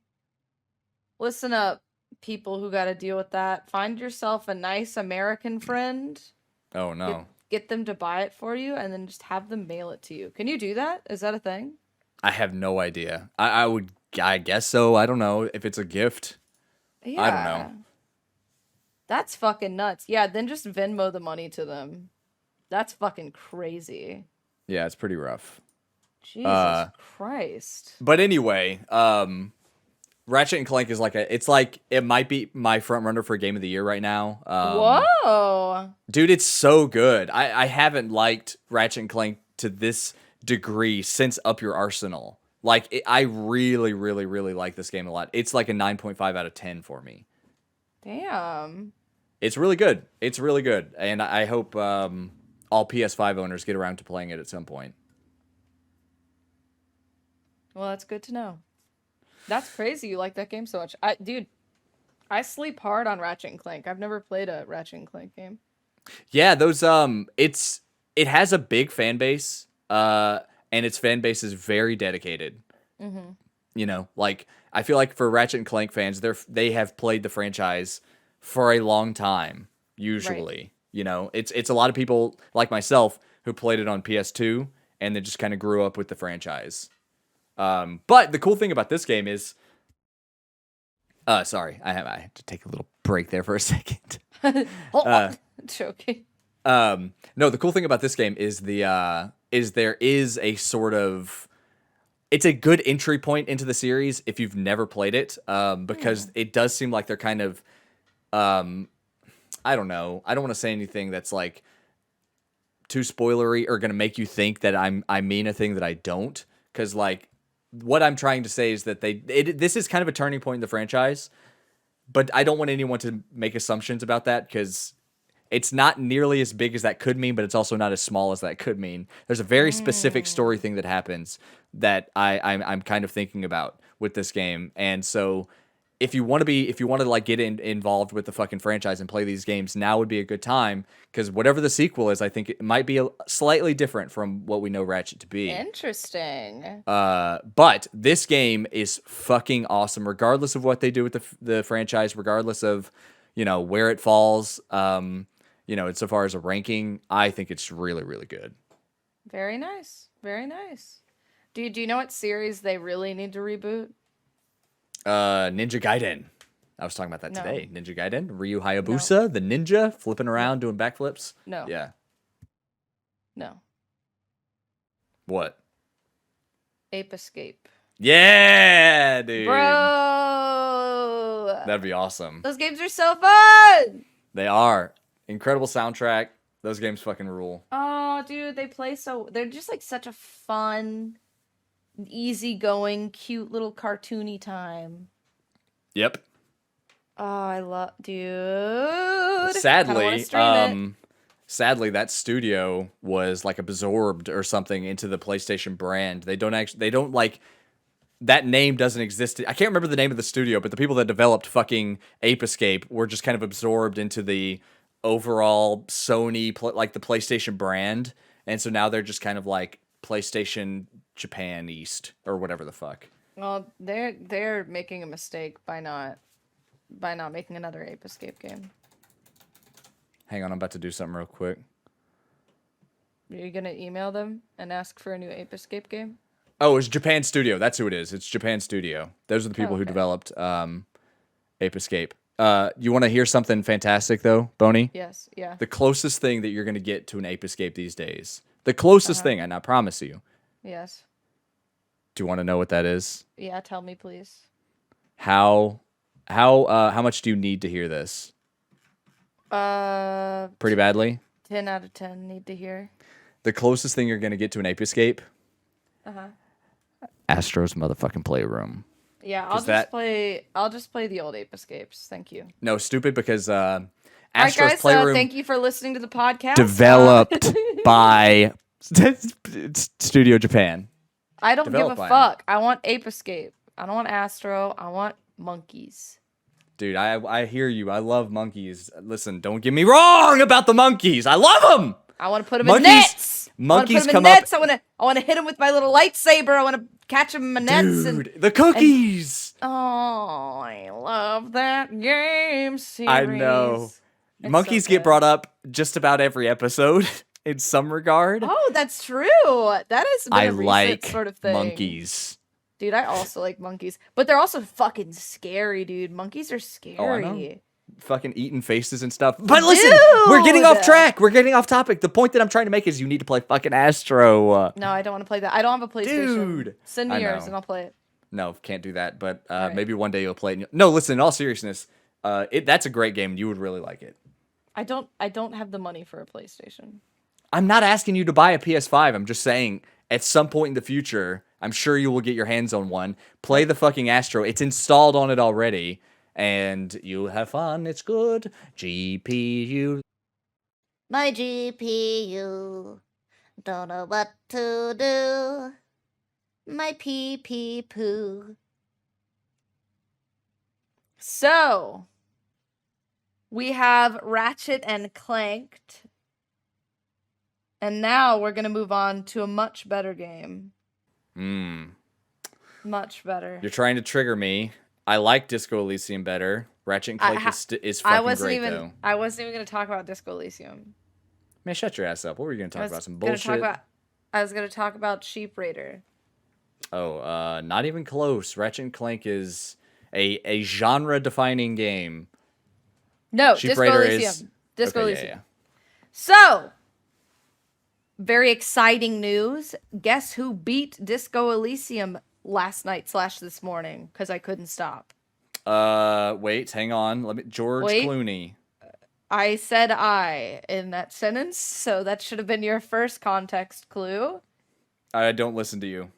Listen up, people who got to deal with that. Find yourself a nice American friend. Oh no. Get them to buy it for you and then just have them mail it to you. Can you do that? Is that a thing? I have no idea. I guess so. I don't know if it's a gift. Yeah. I don't know. That's fucking nuts. Yeah, then just Venmo the money to them. That's fucking crazy. Yeah, it's pretty rough. Jesus Christ. But anyway, Ratchet and Clank is it might be my front runner for Game of the Year right now. Whoa. Dude, it's so good. I haven't liked Ratchet and Clank to this degree since Up Your Arsenal. I really, really, really like this game a lot. It's like a 9.5 out of 10 for me. Damn. It's really good. It's really good. And I hope all PS5 owners get around to playing it at some point. Well, that's good to know. That's crazy you like that game so much. Dude, I sleep hard on Ratchet and Clank. I've never played a Ratchet and Clank game. Yeah, those it has a big fan base, and its fan base is very dedicated. Mm-hmm. You know, I feel like for Ratchet and Clank fans, they have played the franchise for a long time. Usually, Right. you know, it's a lot of people like myself who played it on PS2 and then just kind of grew up with the franchise. But the cool thing about this game is, sorry, I had to take a little break there for a second. Joking. No, the cool thing about this game is there is a sort of, it's a good entry point into the series if you've never played it, because it does seem like they're kind of, I don't know, I don't want to say anything that's like too spoilery or going to make you think that I mean a thing that I don't, because what I'm trying to say is that this is kind of a turning point in the franchise, but I don't want anyone to make assumptions about that because it's not nearly as big as that could mean, but it's also not as small as that could mean. There's a very specific story thing that happens that I'm kind of thinking about with this game, and so if you want to get involved with the fucking franchise and play these games, now would be a good time because whatever the sequel is, I think it might be slightly different from what we know Ratchet to be. Interesting. But this game is fucking awesome, regardless of what they do with the franchise, regardless of where it falls. So far as a ranking, I think it's really, really good. Very nice. Very nice. Do you know what series they really need to reboot? Ninja Gaiden. I was talking about that No. today. Ninja Gaiden, Ryu Hayabusa, the ninja flipping around doing backflips. No. Yeah. No. What? Ape Escape. Yeah, dude. Bro! That'd be awesome. Those games are so fun! They are. Incredible soundtrack. Those games fucking rule. Oh, dude, they're just like such a fun, easygoing, cute little cartoony time. Yep. Oh, I love, dude. Sadly, that studio was absorbed or something into the PlayStation brand. They don't that name doesn't exist. I can't remember the name of the studio, but the people that developed fucking Ape Escape were just kind of absorbed into the overall Sony, the PlayStation brand. And so now they're just kind of like PlayStation Japan East or whatever the fuck. Well, they're making a mistake by not making another Ape Escape game. Hang on, I'm about to do something real quick. Are you gonna email them and ask for a new Ape Escape game? Oh, it's Japan Studio. That's who it is. It's Japan Studio. Those are the people who okay. developed Ape Escape. You want to hear something fantastic, though, Boney? Yes, yeah. The closest thing that you're going to get to an Ape Escape these days. The closest thing, and I promise you. Yes. Do you want to know what that is? Yeah, tell me, please. How much do you need to hear this? Pretty badly? 10 out of 10 need to hear. The closest thing you're going to get to an Ape Escape? Uh-huh. Astro's motherfucking Playroom. Yeah, I'll just play the old Ape Escapes. Thank you. No, stupid, because Astro's All right, guys, Playroom thank you for listening to the podcast. developed by Studio Japan. I don't give a developed by fuck. I want Ape Escape. I don't want Astro. I want monkeys. Dude, I hear you. I love monkeys. Listen, don't get me wrong about the monkeys. I love them. I want to put them in nets. Monkeys I come want up. to put them in nets. I want to hit them with my little lightsaber. I want to catch them in my nets. Dude, the cookies. Oh, I love that game series. I know. It's Monkeys so get good. brought up just about every episode in some regard. Oh, that's true. That is a bit I of recent like sort of thing. monkeys. Dude, I also like monkeys. But they're also fucking scary, dude. Monkeys are scary. Oh, I know. Fucking eating faces and stuff. But listen, we're getting off track. We're getting off topic. The point that I'm trying to make is you need to play fucking Astro. No, I don't want to play that. I don't have a PlayStation. Dude. Send I me yours know. and I'll play it. No, can't do that. But Right. maybe one day you'll play it. No, listen. In all seriousness, that's a great game. You would really like it. I don't have the money for a PlayStation. I'm not asking you to buy a PS5. I'm just saying at some point in the future, I'm sure you will get your hands on one. Play the fucking Astro. It's installed on it already. And you'll have fun. It's good. GPU. My GPU don't know what to do. My pee poo. So, we have Ratchet and Clanked. And now we're going to move on to a much better game. Much better. You're trying to trigger me. I like Disco Elysium better. Ratchet and Clank is fucking great, though. I wasn't even going to talk about Disco Elysium. Man, shut your ass up. What were you going to talk about? Some bullshit? I was going to talk about Sheep Raider. Oh, not even close. Ratchet and Clank is a genre-defining game. No, Sheep Disco Raider Elysium. Disco Elysium. Yeah. So, very exciting news. Guess who beat Disco Elysium last night / this morning? Because I couldn't stop. Wait, hang on. George Clooney. I said I in that sentence, so that should have been your first context clue. I don't listen to you.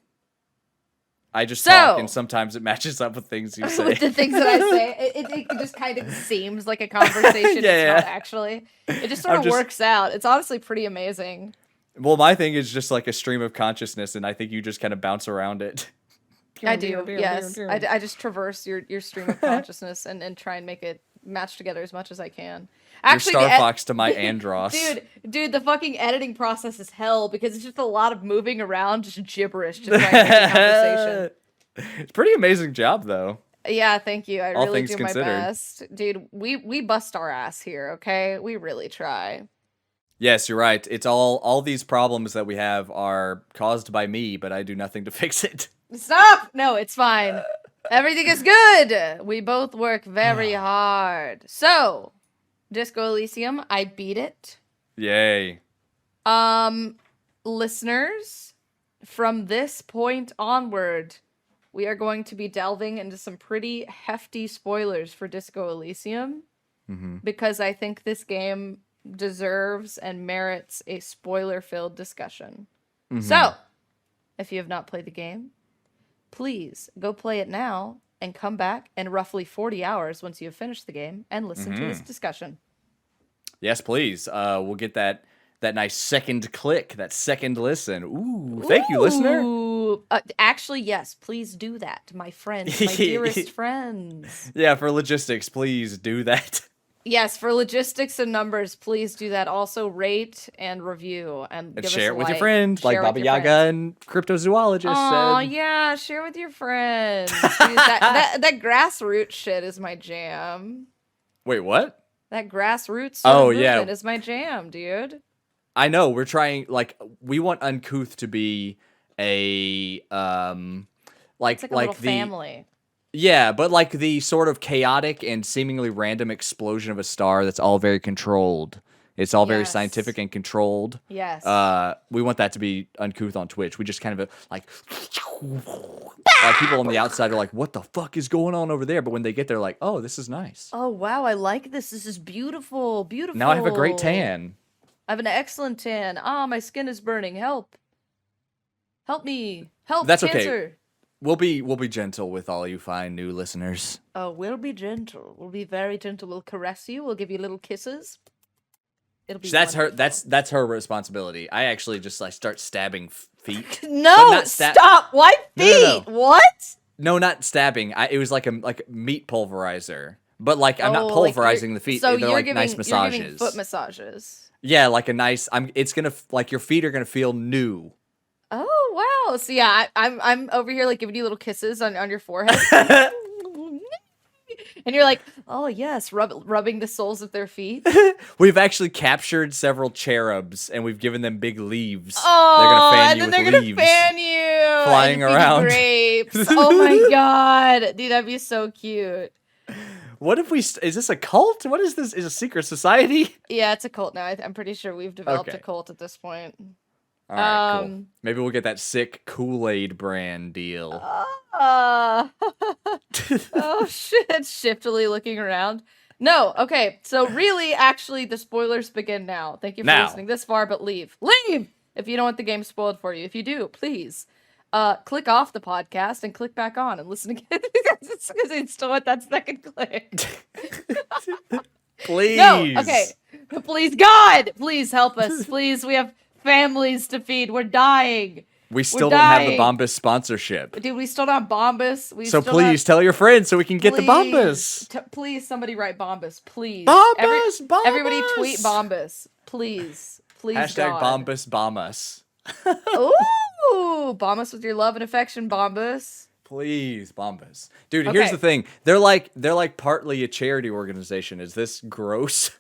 I just talk, and sometimes it matches up with things you say. With the things that I say. It just kind of seems like a conversation. It's not actually. It just sort of works out. It's honestly pretty amazing. Well, my thing is just like a stream of consciousness, and I think you just kind of bounce around it. I do, yes. I just traverse your stream of consciousness and try and make it match together as much as I can. Actually, You're Star Fox to my Andros. Dude, the fucking editing process is hell because it's just a lot of moving around, just gibberish to try and make a conversation. It's a pretty amazing job, though. Yeah, thank you. I All really things do considered. my best. Dude, we bust our ass here, okay? We really try. Yes, you're right. It's all these problems that we have are caused by me, but I do nothing to fix it. Stop! No, it's fine. Everything is good. We both work very hard. So, Disco Elysium, I beat it. Yay. Listeners, from this point onward, we are going to be delving into some pretty hefty spoilers for Disco Elysium. Because I think this game deserves and merits a spoiler-filled discussion. So, if you have not played the game, please go play it now and come back in roughly 40 hours once you have finished the game and listen to this discussion. Yes, please. We'll get that nice second click, that second listen. Ooh, thank you, listener. Actually, yes, please do that, my friends, my dearest friends. Yeah, for logistics, please do that. Yes, for logistics and numbers, please do that. Also, rate and review and give share us a it with your like. friends, like Baba Yaga and Cryptozoologist Oh said. yeah, share with your friends. Dude, that grassroots shit is my jam. Wait, what? That grassroots movement is my jam, dude. I know. We're trying. We want Uncouth to be a It's like a little family. Yeah, but like the sort of chaotic and seemingly random explosion of a star that's all very controlled. It's all very scientific and controlled. Yes. We want that to be Uncouth on Twitch. We just kind of like people on the outside are like, what the fuck is going on over there? But when they get there, like, oh, this is nice. Oh, wow, I like this. This is beautiful. Beautiful. Now I have a great tan. I have an excellent tan. Ah, my skin is burning. Help. Help me. Help, That's cancer. Okay. We'll be gentle with all you fine new listeners. Oh, we'll be gentle. We'll be very gentle. We'll caress you. We'll give you little kisses. It'll be wonderful. That's her responsibility. I actually just start stabbing feet. No, stop. Why feet? No. What? No, not stabbing. It was like a meat pulverizer. But I'm not pulverizing the feet. So they're like nice massages. You're giving foot massages. Yeah, like a nice. It's gonna your feet are gonna feel new. Oh wow! So yeah, I'm over here like giving you little kisses on your forehead, and you're like, oh yes, rubbing the soles of their feet. We've actually captured several cherubs, and we've given them big leaves. Oh, they're and then they're gonna fan you flying around. Grapes. Oh my god, dude, that'd be so cute. What if is this a cult? What is this? Is it a secret society? Yeah, it's a cult now. I'm pretty sure we've developed a cult at this point. All right, cool. Maybe we'll get that sick Kool-Aid brand deal. Oh shit! Shiftily looking around. No, okay. So really, actually, the spoilers begin now. Thank you for listening this far, but leave. Leave! If you don't want the game spoiled for you. If you do, please. Click off the podcast and click back on and listen again because it's still at that second click. Please. No, okay. Please, God, please help us. Please, we have families to feed. We're dying. We still don't have the Bombas sponsorship. Dude, we still don't have Bombas. So please tell your friends so we can get the Bombas. Please, somebody write Bombas, please. Bombas, Bombas. Everybody tweet Bombas, please. Please, Hashtag God. Bombas, bomb us. Ooh, bomb us with your love and affection, Bombas. Please, Bombas. Dude, here's the thing. They're like partly a charity organization. Is this gross?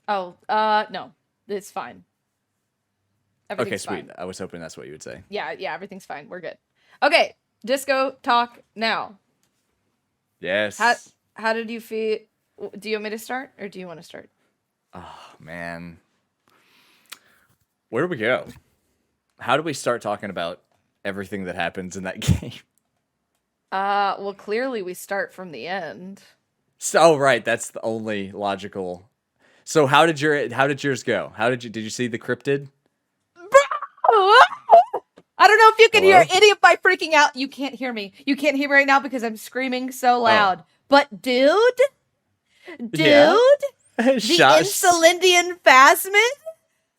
Oh, no. It's fine. Okay, sweet. Fine. I was hoping that's what you would say. Yeah, everything's fine. We're good. Okay, disco talk now. Yes. How did you feel? Do you want me to start, or do you want to start? Oh, man. Where do we go? How do we start talking about everything that happens in that game? Well, clearly we start from the end. So, right, that's the only logical. So, how did yours go? Did you see the cryptid? I don't know if you can hear any of my freaking out. You can't hear me. You can't hear me right now because I'm screaming so loud. Oh. But dude, yeah. The Insulindian Phasmid?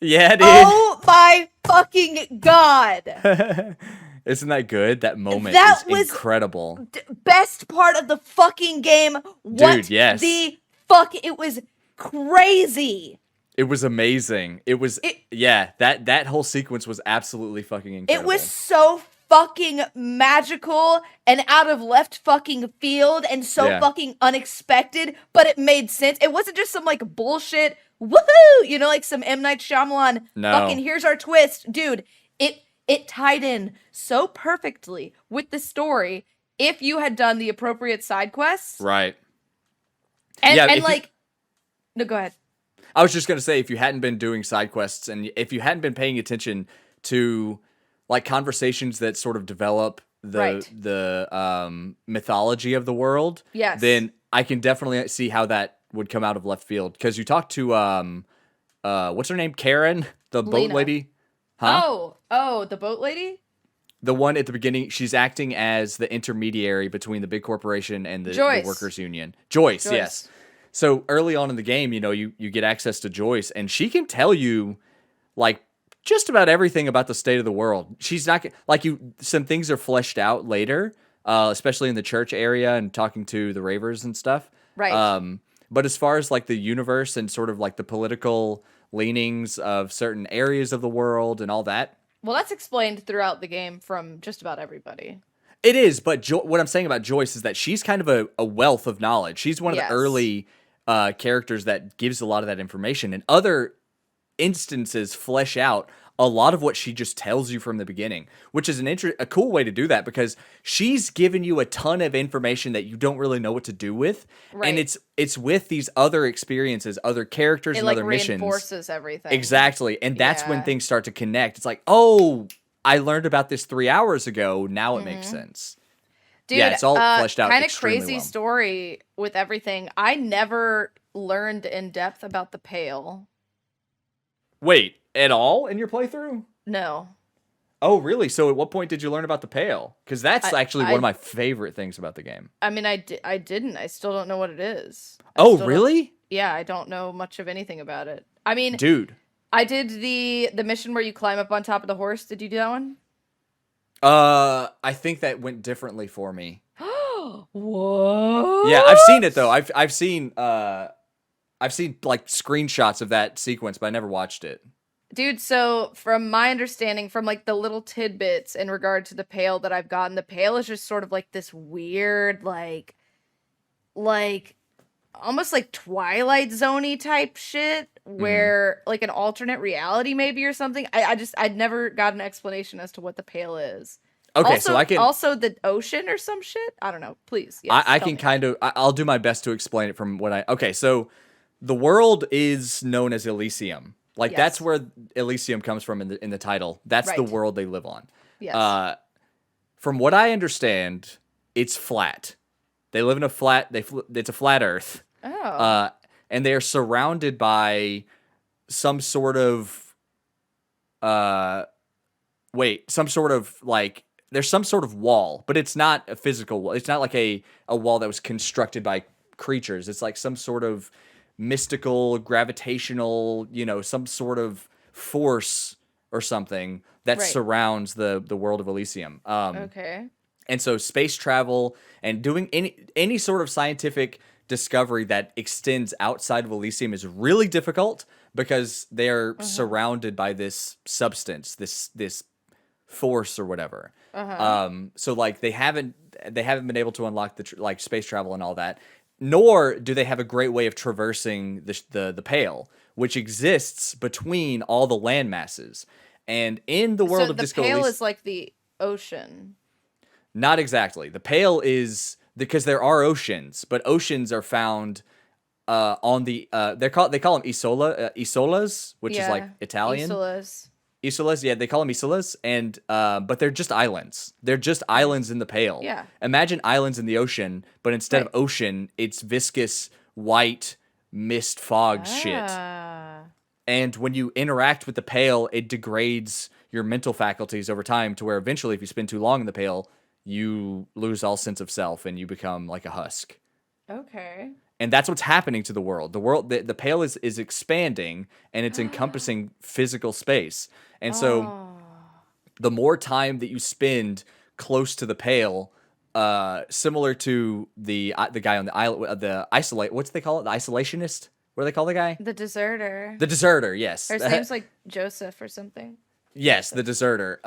Yeah, dude. Oh my fucking God. Isn't that good? That moment is incredible. Best part of the fucking game. Dude, yes. It was crazy. It was amazing. That whole sequence was absolutely fucking incredible. It was so fucking magical and out of left fucking field and so fucking unexpected, but it made sense. It wasn't just some like bullshit, woohoo, like some M. Night Shyamalan, fucking here's our twist. Dude, it tied in so perfectly with the story if you had done the appropriate side quests. Right. No, go ahead. I was just going to say, if you hadn't been doing side quests and if you hadn't been paying attention to like conversations that sort of develop the mythology of the world, then I can definitely see how that would come out of left field. Because you talked to, what's her name? Karen, the boat lady? Huh? Oh, the boat lady? The one at the beginning, she's acting as the intermediary between the big corporation and the workers' union. Joyce, yes. So early on in the game, you get access to Joyce, and she can tell you, like, just about everything about the state of the world. She's not some things are fleshed out later, especially in the church area and talking to the ravers and stuff. Right. But as far as like the universe and sort of like the political leanings of certain areas of the world and all that. Well, that's explained throughout the game from just about everybody. It is, but what I'm saying about Joyce is that she's kind of a wealth of knowledge. She's one of the early characters that gives a lot of that information, and other instances flesh out a lot of what she just tells you from the beginning, which is a cool way to do that because she's given you a ton of information that you don't really know what to do with, and it's with these other experiences, other characters, and other missions. It reinforces everything. Exactly, and that's when things start to connect. It's like, oh, I learned about this 3 hours ago. Now it makes sense. Dude, it's all fleshed out. Kind of crazy story with everything. I never learned in depth about the Pale. Wait, at all in your playthrough? No. Oh, really? So at what point did you learn about the Pale? Because that's actually one of my favorite things about the game. I mean, I didn't. I still don't know what it is. Oh, really? Yeah, I don't know much of anything about it. I mean, dude, I did the mission where you climb up on top of the horse. Did you do that one? I think that went differently for me. What? Yeah, I've seen it though. I've seen like screenshots of that sequence, but I never watched it. Dude, so from my understanding, from like the little tidbits in regard to the Pale that I've gotten, the Pale is just sort of like this weird, like almost like Twilight Zone-y type shit, where like an alternate reality maybe or something. I'd never got an explanation as to what the Pale is. Okay, also, so I can also the ocean or some shit. I don't know. Please, yes, I can kind of. I'll do my best to explain it from what I. Okay, so the world is known as Elysium. Like that's where Elysium comes from in the title. That's the world they live on. Yes. From what I understand, it's flat. They live in a flat. It's a flat Earth. Oh. And they are surrounded by some sort of some sort of like there's some sort of wall, but it's not a physical wall. It's not like a wall that was constructed by creatures. It's like some sort of mystical, gravitational, some sort of force or something that Right. surrounds the world of Elysium. Okay. And so space travel and doing any sort of scientific discovery that extends outside of Elysium is really difficult because they're surrounded by this substance, this force or whatever. So like they haven't been able to unlock like space travel and all that, nor do they have a great way of traversing the Pale, which exists between all the land masses. And in the world of Disco the Pale Elysium, is like the ocean. not exactly. The Pale is because there are oceans, but oceans are found on the they call them isolas, which is like Italian. Isolas, yeah, they call them isolas, and but they're just islands. They're just islands in the Pale. Yeah. Imagine islands in the ocean, but instead of Right. ocean, it's viscous white mist fog shit. And when you interact with the Pale, it degrades your mental faculties over time to where eventually, if you spend too long in the Pale, you lose all sense of self and you become like a husk. Okay. And that's what's happening to the world. The Pale is expanding and it's encompassing physical space. And so the more time that you spend close to the Pale, similar to the guy on the island, what's they call it? The isolationist? What do they call the guy? The deserter. The deserter, yes. Or his name's like Joseph or something. Yes, the deserter.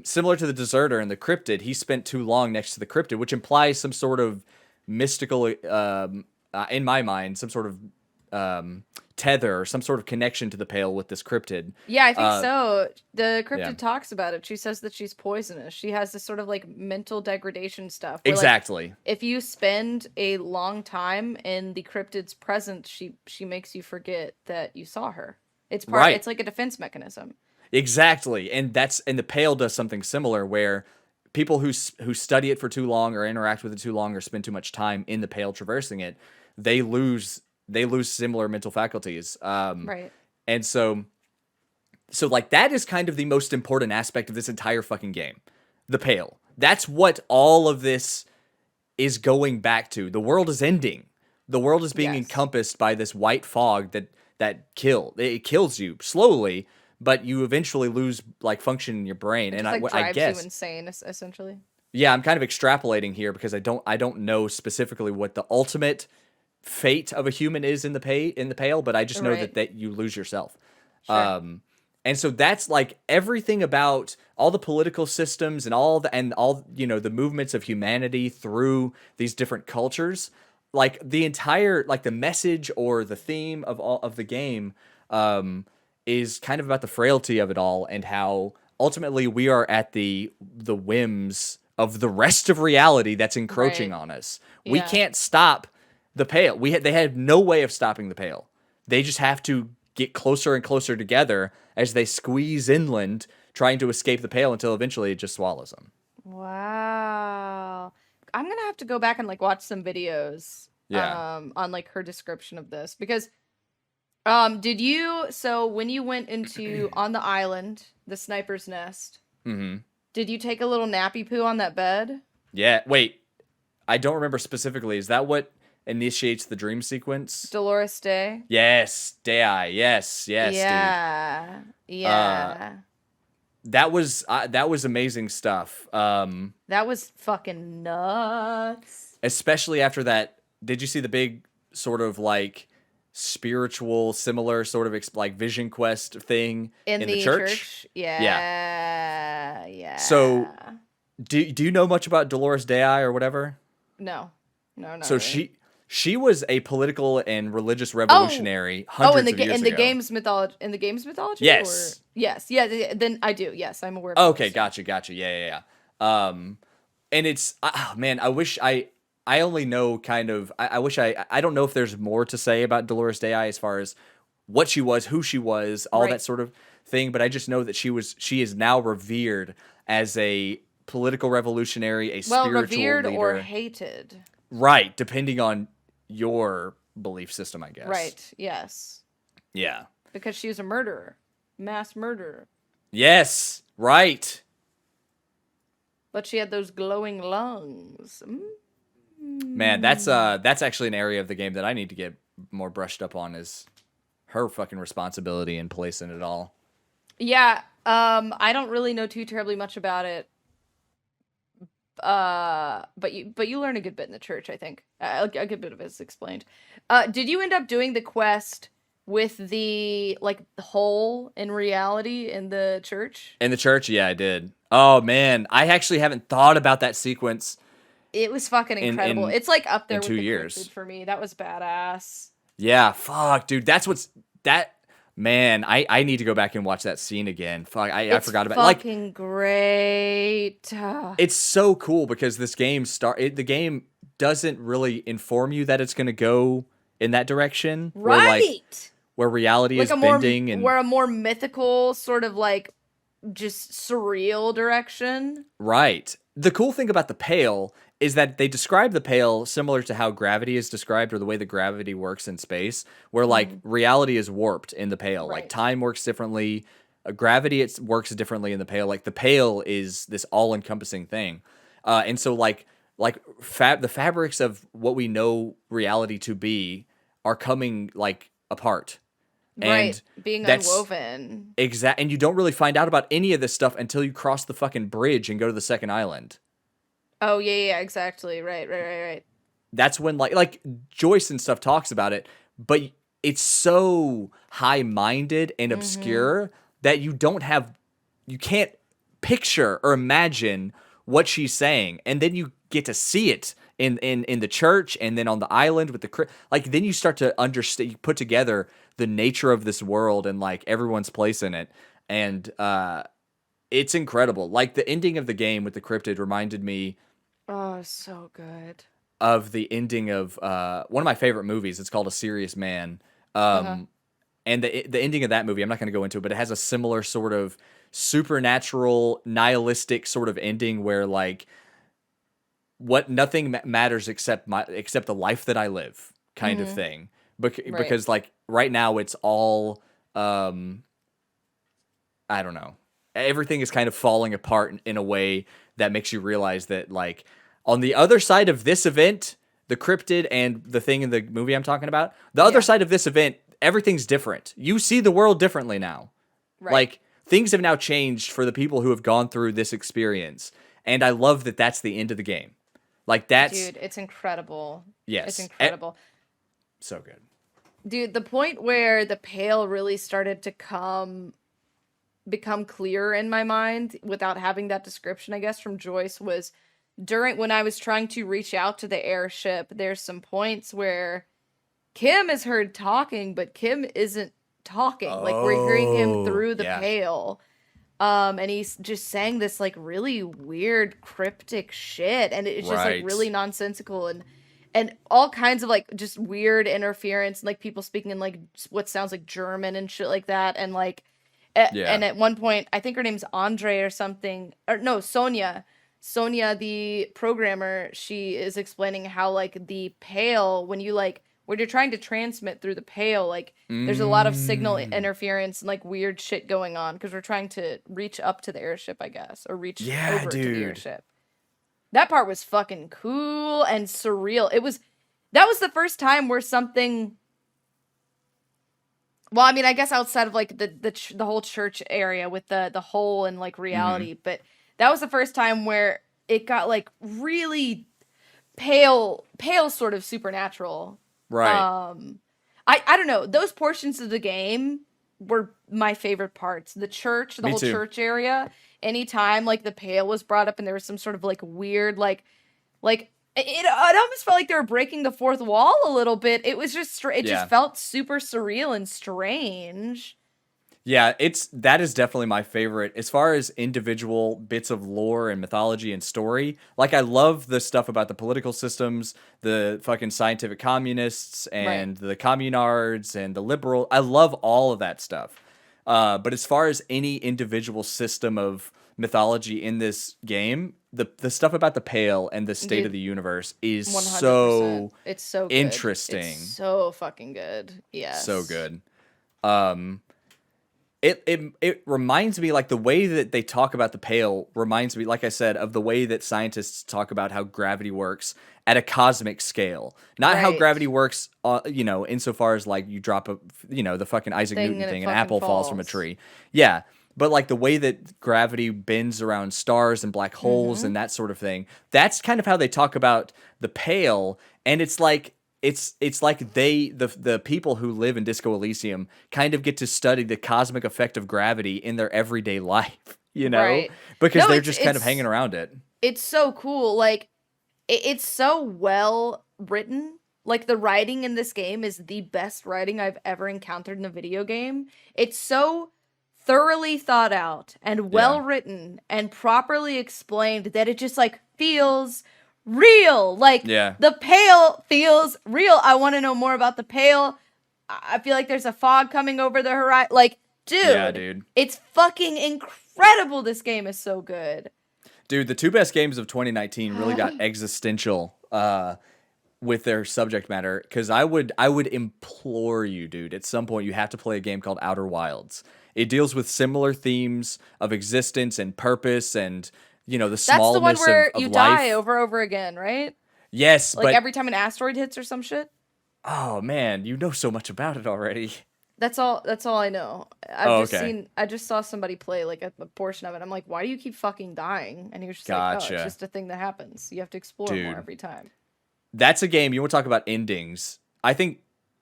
Similar to the deserter and the cryptid, he spent too long next to the cryptid, which implies some sort of mystical, in my mind, some sort of tether or some sort of connection to the Pale with this cryptid. Yeah, I think so. The cryptid yeah. talks about it. She says that she's poisonous. She has this sort of like mental degradation stuff. Where, Exactly. like, if you spend a long time in the cryptid's presence, she makes you forget that you saw her. It's part. Right. It's like a defense mechanism. Exactly, and the Pale does something similar where people who study it for too long or interact with it too long or spend too much time in the Pale traversing it, they lose similar mental faculties. Right. And so like that is kind of the most important aspect of this entire fucking game, the Pale. That's what all of this is going back to. The world is ending. The world is being encompassed by this white fog that kills you slowly. But you eventually lose like function in your brain, It and just, I drives guess you insane, essentially. Yeah, I'm kind of extrapolating here because I don't know specifically what the ultimate fate of a human is in the Pale, but I just know that you lose yourself. Sure. And so that's like everything about all the political systems and all the movements of humanity through these different cultures. Like the entire like the message or the theme of all of the game is kind of about the frailty of it all and how ultimately we are at the whims of the rest of reality that's encroaching on us. We can't stop the Pale. They have no way of stopping the Pale. They just have to get closer and closer together as they squeeze inland, trying to escape the Pale until eventually it just swallows them. Wow. I'm gonna have to go back and like watch some videos on like her description of this because so when you went into on the island, the sniper's nest, did you take a little nappy poo on that bed? Yeah. Wait, I don't remember specifically. Is that what initiates the dream sequence? Dolores Day? Yes, Day. Yes, yeah. dude. Yeah. That was amazing stuff. That was fucking nuts. Especially after that, did you see the big sort of like spiritual similar sort of like vision quest thing in the church? Yeah. So do you know much about Dolores Day or whatever? No, so really. she was a political and religious revolutionary hundreds of years ago. In the game's mythology? Yes. Yes. Yeah, then I do. Yes, I'm aware of Okay, gotcha. Yeah. And it's man, I wish I only know kind of I wish I don't know if there's more to say about Dolores Day as far as what she was, who she was, all that sort of thing, but I just know that she is now revered as a political revolutionary, a Well, spiritual revered leader. or hated. Right, depending on your belief system, I guess. Right, yes. Yeah. Because she was a murderer. Mass murderer. Yes, right. But she had those glowing lungs. Man, that's actually an area of the game that I need to get more brushed up on, is her fucking responsibility and place in it all. Yeah, I don't really know too terribly much about it. But you learn a good bit in the church, I think. A good bit of it is explained. Did you end up doing the quest with the hole in reality in the church? In the church, yeah, I did. Oh man, I actually haven't thought about that sequence It was fucking incredible. in It's like up there in with 2 the years. cryptid for me. That was badass. Yeah, fuck, dude. Man, I need to go back and watch that scene again. Fuck, I forgot about it. Like, fucking great. it's so cool because this game the game doesn't really inform you that it's going to go in that direction. Right. Where reality is bending and where a more mythical sort of like just surreal direction. Right. The cool thing about the Pale is that they describe the Pale similar to how gravity is described, or the way that gravity works in space, where like reality is warped in the Pale. Right. Like time works differently, gravity works differently in the Pale. Like the Pale is this all-encompassing thing, and so the fabrics of what we know reality to be are coming like apart. Right, And being that's unwoven. and you don't really find out about any of this stuff until you cross the fucking bridge and go to the second island. Oh yeah, exactly. Right. That's when like Joyce and stuff talks about it, but it's so high-minded and obscure that you can't picture or imagine what she's saying, and then you get to see it in the church, and then on the island with then you start to understand, you put together the nature of this world and like everyone's place in it, and it's incredible. Like the ending of the game with the cryptid reminded me so good of the ending of one of my favorite movies. It's called A Serious Man. And the ending of that movie, I'm not going to go into it, but it has a similar sort of supernatural, nihilistic sort of ending where like nothing matters except the life that I live kind of thing. Because like right now it's all I don't know. Everything is kind of falling apart in a way that makes you realize that like on the other side of this event, the cryptid and the thing in the movie I'm talking about, the other side of this event, everything's different. You see the world differently now. right. Like things have now changed for the people who have gone through this experience. And I love that that's the end of the game. Like that's Dude, it's incredible. Yes. It's incredible. So good. Dude, the point where the Pale really started to become clear in my mind without having that description, I guess, from Joyce was when I was trying to reach out to the airship. There's some points where Kim is heard talking, but Kim isn't talking. Like we're hearing him through the Pale. And he's just saying this like really weird cryptic shit, and it's just like really nonsensical and all kinds of like just weird interference, and like people speaking in like what sounds like German and shit like that, and like and at one point I think her name's Andre or something, or no, Sonia, the programmer, she is explaining how like the Pale, when you're trying to transmit through the Pale, like there's a lot of signal interference and like weird shit going on because we're trying to reach up to the airship, I guess, or reach over to the airship. That part was fucking cool and surreal. That was the first time where something. Well, I mean, I guess outside of like the whole church area with the hole and like reality, but that was the first time where it got like really pale sort of supernatural. Right. I don't know. Those portions of the game were my favorite parts. The church, the whole church area. Anytime like the Pale was brought up and there was some sort of like weird like it almost felt like they were breaking the fourth wall a little bit. It was just just felt super surreal and strange. Yeah, that is definitely my favorite. As far as individual bits of lore and mythology and story, like I love the stuff about the political systems, the fucking scientific communists and the communards and the I love all of that stuff. But as far as any individual system of mythology in this game, the stuff about the Pale and the state of Dude, the universe is 100%. so It's so good. It's interesting. so fucking good. So Yes. good. It reminds me, like, the way that they talk about the Pale reminds me, like I said, of the way that scientists talk about how gravity works at a cosmic scale. Not how Right. gravity works, insofar as, like, you drop the fucking Isaac Thing Newton and it thing, an fucking apple falls from a falls. tree. Yeah. But, like, the way that gravity bends around stars and black holes and that sort of thing, that's kind of how they talk about the Pale. And it's like, it's like the people who live in Disco Elysium kind of get to study the cosmic effect of gravity in their everyday life, Right. because No, they're it's just kind of hanging it's around it. it's so cool. Like it's so well written. Like the writing in this game is the best writing I've ever encountered in a video game. It's so thoroughly thought out and well Yeah. written and properly explained that it just like feels real. Like Yeah. the Pale feels real. I want to know more about the Pale. I feel like there's a fog coming over the horizon. Like, Yeah, dude, dude. it's fucking incredible. This game is so good. Dude, the two best games of 2019 really got existential with their subject matter, because I would implore you, dude, at some point you have to play a game called Outer Wilds. It deals with similar themes of existence and purpose and the That's the one smallness where of you life. die over again, right? Yes, Like but every time an asteroid hits or some shit. oh man, you know so much about it already. That's all I know. Oh, okay. I just saw somebody play like a portion of it. I'm like, why do you keep fucking dying? And he was just like, oh, it's Gotcha. just a thing that happens. You have to explore more Dude. every time. That's a game, you want to talk about endings. I think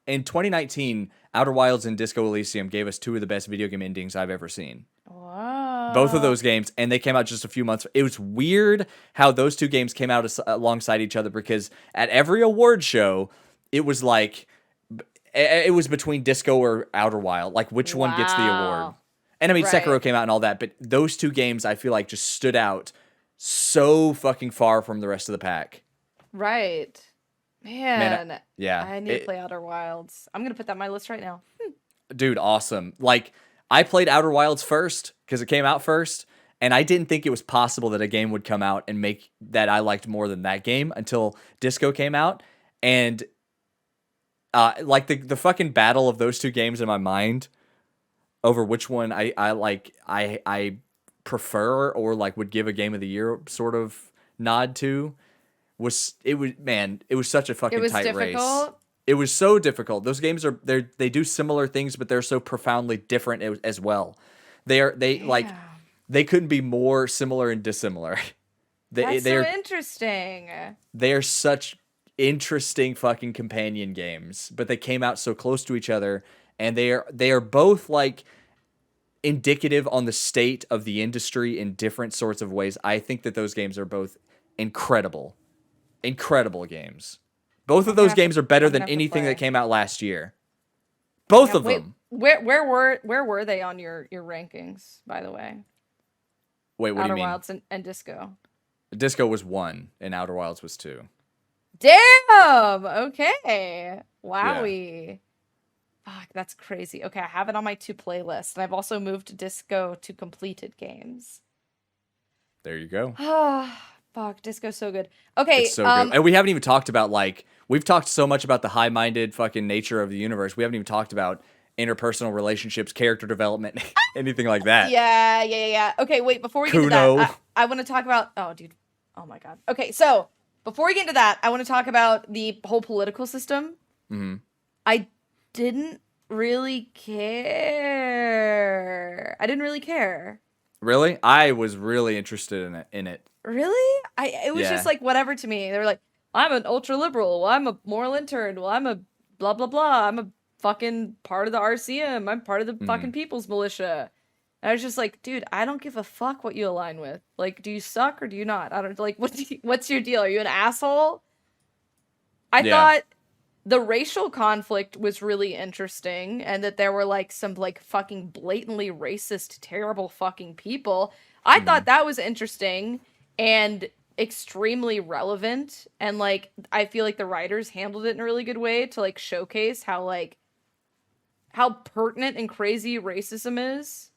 in 2019, Outer Wilds and Disco Elysium gave us two of the best video game endings I've ever seen. Wow. Both of those games, and they came out just a few months. It was weird how those two games came out alongside each other, because at every award show, it was like, it was between Disco or Outer Wild, like which one gets the award. Wow. And I mean, Right. Sekiro came out and all that, but those two games I feel like just stood out so fucking far from the rest of the pack. Right. Man, Yeah. I need to play Outer Wilds. I'm gonna put that on my list right now. Dude, awesome. Like, I played Outer Wilds first because it came out first, and I didn't think it was possible that a game would come out and make that I liked more than that game until Disco came out. And like the fucking battle of those two games in my mind over which one I prefer, or like would give a game of the year sort of nod to, it was such a fucking was tight race. difficult. It was so difficult. Those games they do similar things, but they're so profoundly different as well. Like, they couldn't be more similar and dissimilar. That's so They're interesting. they are such interesting fucking companion games, but they came out so close to each other, and they are both like indicative on the state of the industry in different sorts of ways. I think that those games are both incredible games. Both of those games are better I'm than gonna have to anything that play. came out last year. Both of Wait, them. where were they on your rankings, by the way? Wait, what Outer do you mean? Wilds and Disco. Disco was 1 and Outer Wilds was 2. Damn. Okay. Wowie. Fuck, that's crazy. Okay, I have it on my 2 playlists, and I've also moved Disco to completed games. There you go. Ah, fuck, Disco's so good. Okay, It's so good. And we haven't even talked about, like, we've talked so much about the high-minded fucking nature of the universe. We haven't even talked about interpersonal relationships, character development, anything like that. Yeah. Okay, wait, before we get to Kuno. that, I want to talk about, oh, dude. Oh my God. Okay, so before we get into that, I want to talk about the whole political system. Mm-hmm. I didn't really care. Really? I was really interested in it. Really? It was Yeah. just like whatever to me. They were like, I'm an ultra liberal. Well, I'm a moral intern. Well, I'm a blah blah blah. I'm a fucking part of the RCM. I'm part of the fucking People's Militia. And I was just like, dude, I don't give a fuck what you align with. Like, do you suck or do you not? I don't like. What's your deal? Are you an asshole? I thought the racial conflict was really interesting, and that there were like some like fucking blatantly racist, terrible fucking people. I thought that was interesting and extremely relevant, and like I feel like the writers handled it in a really good way to like showcase how pertinent and crazy racism is.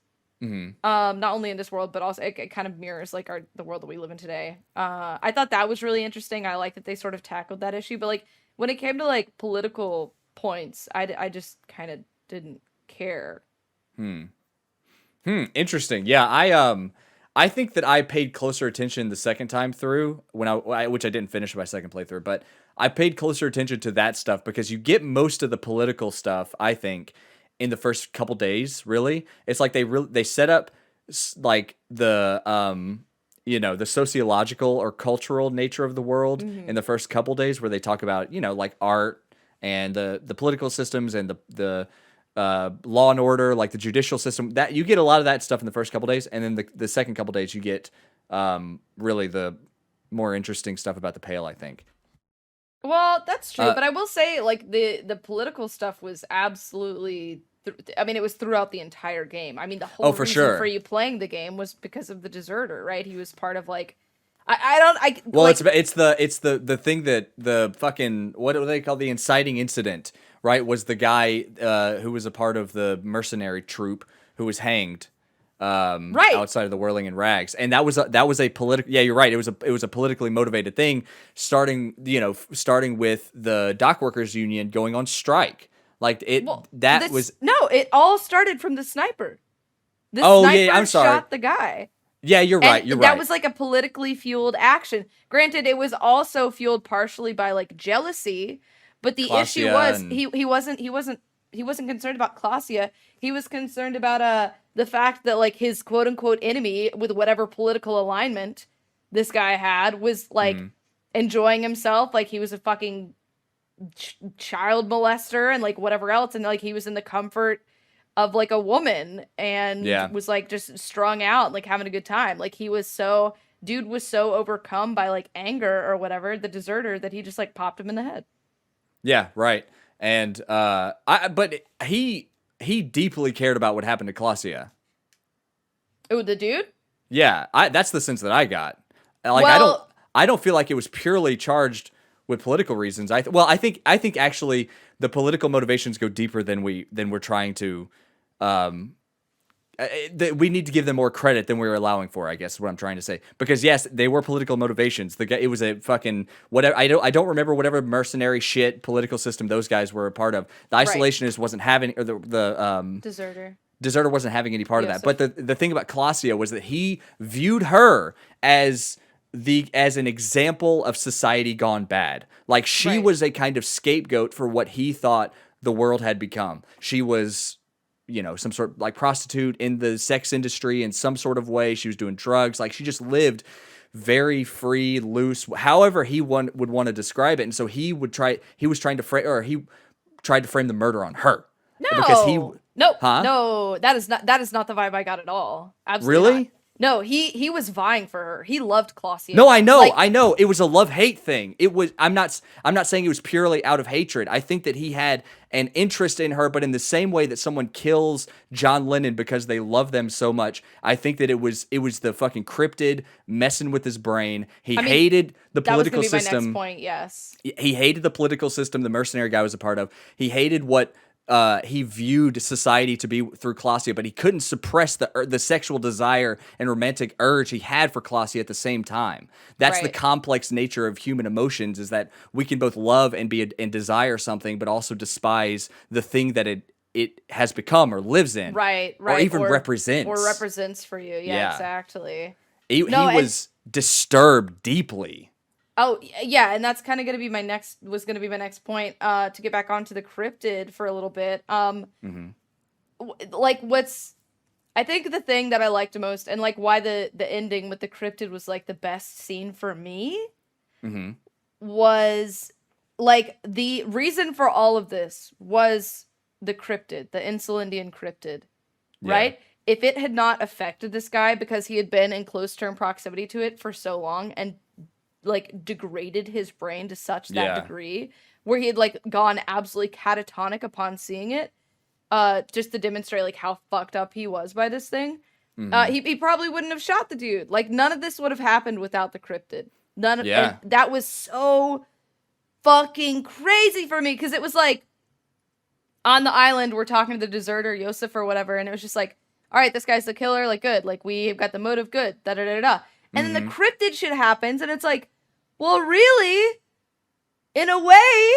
Not only in this world, but also it kind of mirrors like the world that we live in today. I thought that was really interesting. I like that they sort of tackled that issue, but like when it came to like political points, I just kind of didn't care. Interesting. Yeah, I think that I paid closer attention the second time through when which I didn't finish my second playthrough, but I paid closer attention to that stuff because you get most of the political stuff, I think, in the first couple days, really. It's like they set up like the the sociological or cultural nature of the world in the first couple days where they talk about, like art and the political systems and the law and order, like the judicial system. That you get a lot of that stuff in the first couple days, and then the second couple days you get really the more interesting stuff about the Pale, I think. Well, that's true, but I will say, like, the political stuff was absolutely. I mean, it was throughout the entire game. I mean, the whole reason for you playing the game was because of the deserter, right? He was part of like. Well, like, it's the thing that the fucking what do they call the inciting incident, right? Was the guy who was a part of the mercenary troop who was hanged. Right outside of the Whirling in Rags, and that was a political. Yeah, you're right. It was a politically motivated thing, starting with the dock workers union going on strike. Like it, it all started from the sniper. The sniper I'm sorry. Shot the guy. Yeah, you're right. You're right. That was like a politically fueled action. Granted, it was also fueled partially by like jealousy, but the issue was he wasn't concerned about Klasia. He was concerned about the fact that like his quote unquote enemy with whatever political alignment this guy had was like enjoying himself, like he was a fucking child molester and like whatever else, and like he was in the comfort of like a woman and was like just strung out, like having a good time. Like dude was so overcome by like anger or whatever, the deserter, that he just like popped him in the head. Yeah, right. And but he deeply cared about what happened to Klasia. Oh, the dude? Yeah, that's the sense that I got. Like I don't feel like it was purely charged with political reasons. I think actually the political motivations go deeper than we're trying to. We need to give them more credit than we're allowing for, I guess is what I'm trying to say. Because yes, they were political motivations. The guy, it was a fucking whatever. I don't remember whatever mercenary shit political system those guys were a part of. The isolationist wasn't having, or the deserter wasn't having any part of that. But the thing about Klasia was that he viewed her as an example of society gone bad. Like she was a kind of scapegoat for what he thought the world had become. She was, some sort of like prostitute in the sex industry in some sort of way. She was doing drugs. Like she just lived very free, loose, however he would want to describe it. And so he tried to frame the murder on her. No, no, that is not the vibe I got at all. Absolutely really? Not. No, he was vying for her. He loved Klasia. No, I know. It was a love-hate thing. It was. I'm not saying it was purely out of hatred. I think that he had an interest in her, but in the same way that someone kills John Lennon because they love them so much, I think that it was the fucking cryptid messing with his brain. He hated the political system. That was gonna be my next point. Yes. He hated the political system the mercenary guy was a part of. He hated what he viewed society to be through Klasia, but he couldn't suppress the sexual desire and romantic urge he had for Klasia at the same time. That's the complex nature of human emotions, is that we can both love and desire something, but also despise the thing that it has become or lives in. Right. Or even represents. Or represents for you. Yeah. Exactly. He was disturbed deeply. Oh, yeah, and that's kind of going to be my next point, to get back onto the cryptid for a little bit. I think the thing that I liked most, and like why the ending with the cryptid was like the best scene for me, was like the reason for all of this was the cryptid, the Insulindian cryptid, right? If it had not affected this guy because he had been in close term proximity to it for so long and like degraded his brain to such that degree where he had like gone absolutely catatonic upon seeing it, just to demonstrate like how fucked up he was by this thing. He probably wouldn't have shot the dude. Like none of this would have happened without the cryptid. And that was so fucking crazy for me, because it was like on the island we're talking to the deserter Yosef or whatever, and it was just like, all right, this guy's the killer, like, good, like, we've got the motive, good, da-da-da-da. And then the cryptid shit happens, and it's like, well, really, in a way,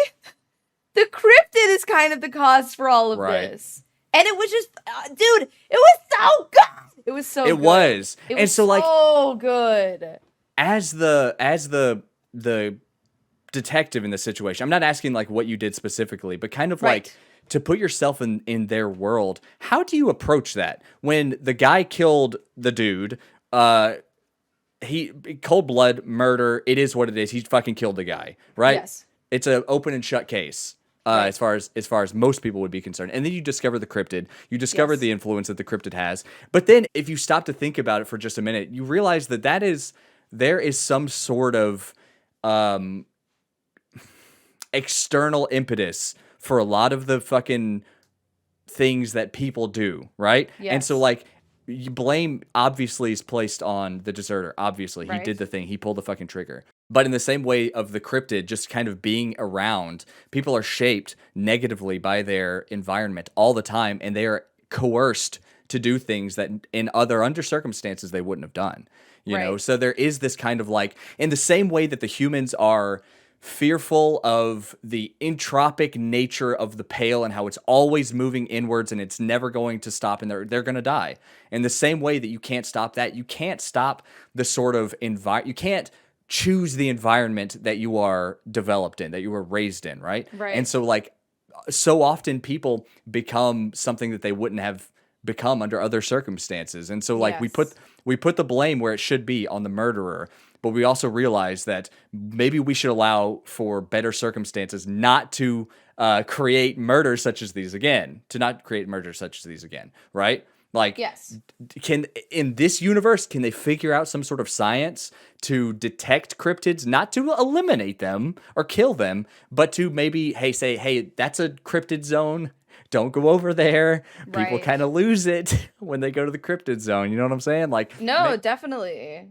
the cryptid is kind of the cause for all of this. And it was just, dude, it was so good. It was so good. It was. It was so good. As the detective in this situation, I'm not asking like what you did specifically, but kind of like to put yourself in their world. How do you approach that when the guy killed the dude? He cold blood murder. It is what it is. He fucking killed the guy, right? Yes. It's an open and shut case. As far as most people would be concerned. And then you discover the cryptid. You discover the influence that the cryptid has. But then if you stop to think about it for just a minute, you realize that there is some sort of external impetus for a lot of the fucking things that people do, right? Yes. And so like blame obviously is placed on the deserter. Obviously, he did the thing. He pulled the fucking trigger. But in the same way of the cryptid just kind of being around, people are shaped negatively by their environment all the time, and they are coerced to do things that in under circumstances they wouldn't have done. You know, so there is this kind of like, in the same way that the humans are fearful of the entropic nature of the pail and how it's always moving inwards and it's never going to stop and they're going to die. In the same way that you can't stop that, you can't stop the sort of you can't choose the environment that you are developed in, that you were raised in, right? And so like so often people become something that they wouldn't have become under other circumstances. And so like we put the blame where it should be on the murderer, but we also realize that maybe we should allow for better circumstances not to create murders such as these again, right? Like, in this universe, can they figure out some sort of science to detect cryptids, not to eliminate them or kill them, but to maybe, say, hey, that's a cryptid zone. Don't go over there. People kind of lose it when they go to the cryptid zone. You know what I'm saying? Like, no, definitely.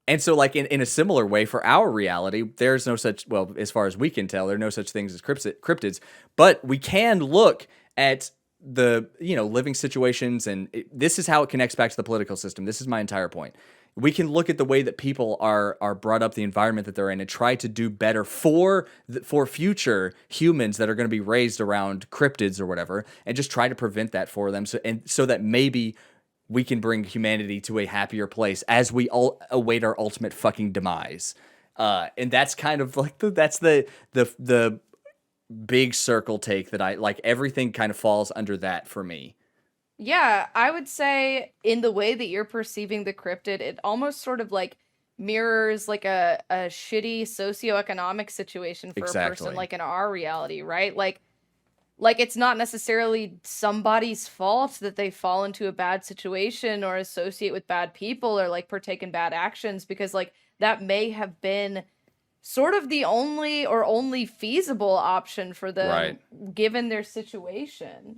And so, like, in a similar way, for our reality, there's no such, well, as far as we can tell, there are no such things as cryptids, but we can look at the living situations, and this is how it connects back to the political system. This is my entire point. We can look at the way that people are brought up, the environment that they're in, and try to do better for future humans that are going to be raised around cryptids or whatever, and just try to prevent that for them, so that maybe we can bring humanity to a happier place as we all await our ultimate fucking demise. And that's kind of like that's the big circle take that I like. Everything kind of falls under that for me. Yeah, I would say in the way that you're perceiving the cryptid, it almost sort of like mirrors like a shitty socioeconomic situation for a person like in our reality, right? Like it's not necessarily somebody's fault that they fall into a bad situation or associate with bad people or like partake in bad actions, because like that may have been sort of the only feasible option for them given their situation.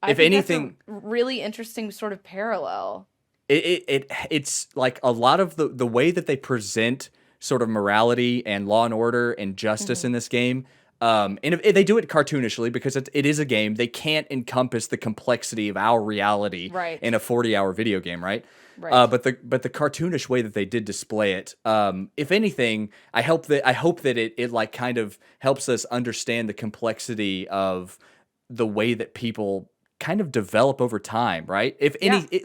If anything, that's a really interesting sort of parallel. It's like a lot of the way that they present sort of morality and law and order and justice in this game. And if they do it cartoonishly because it is a game. They can't encompass the complexity of our reality in a 40-hour video game, right? But the cartoonish way that they did display it, if anything, I hope that it like kind of helps us understand the complexity of the way that people kind of develop over time, right?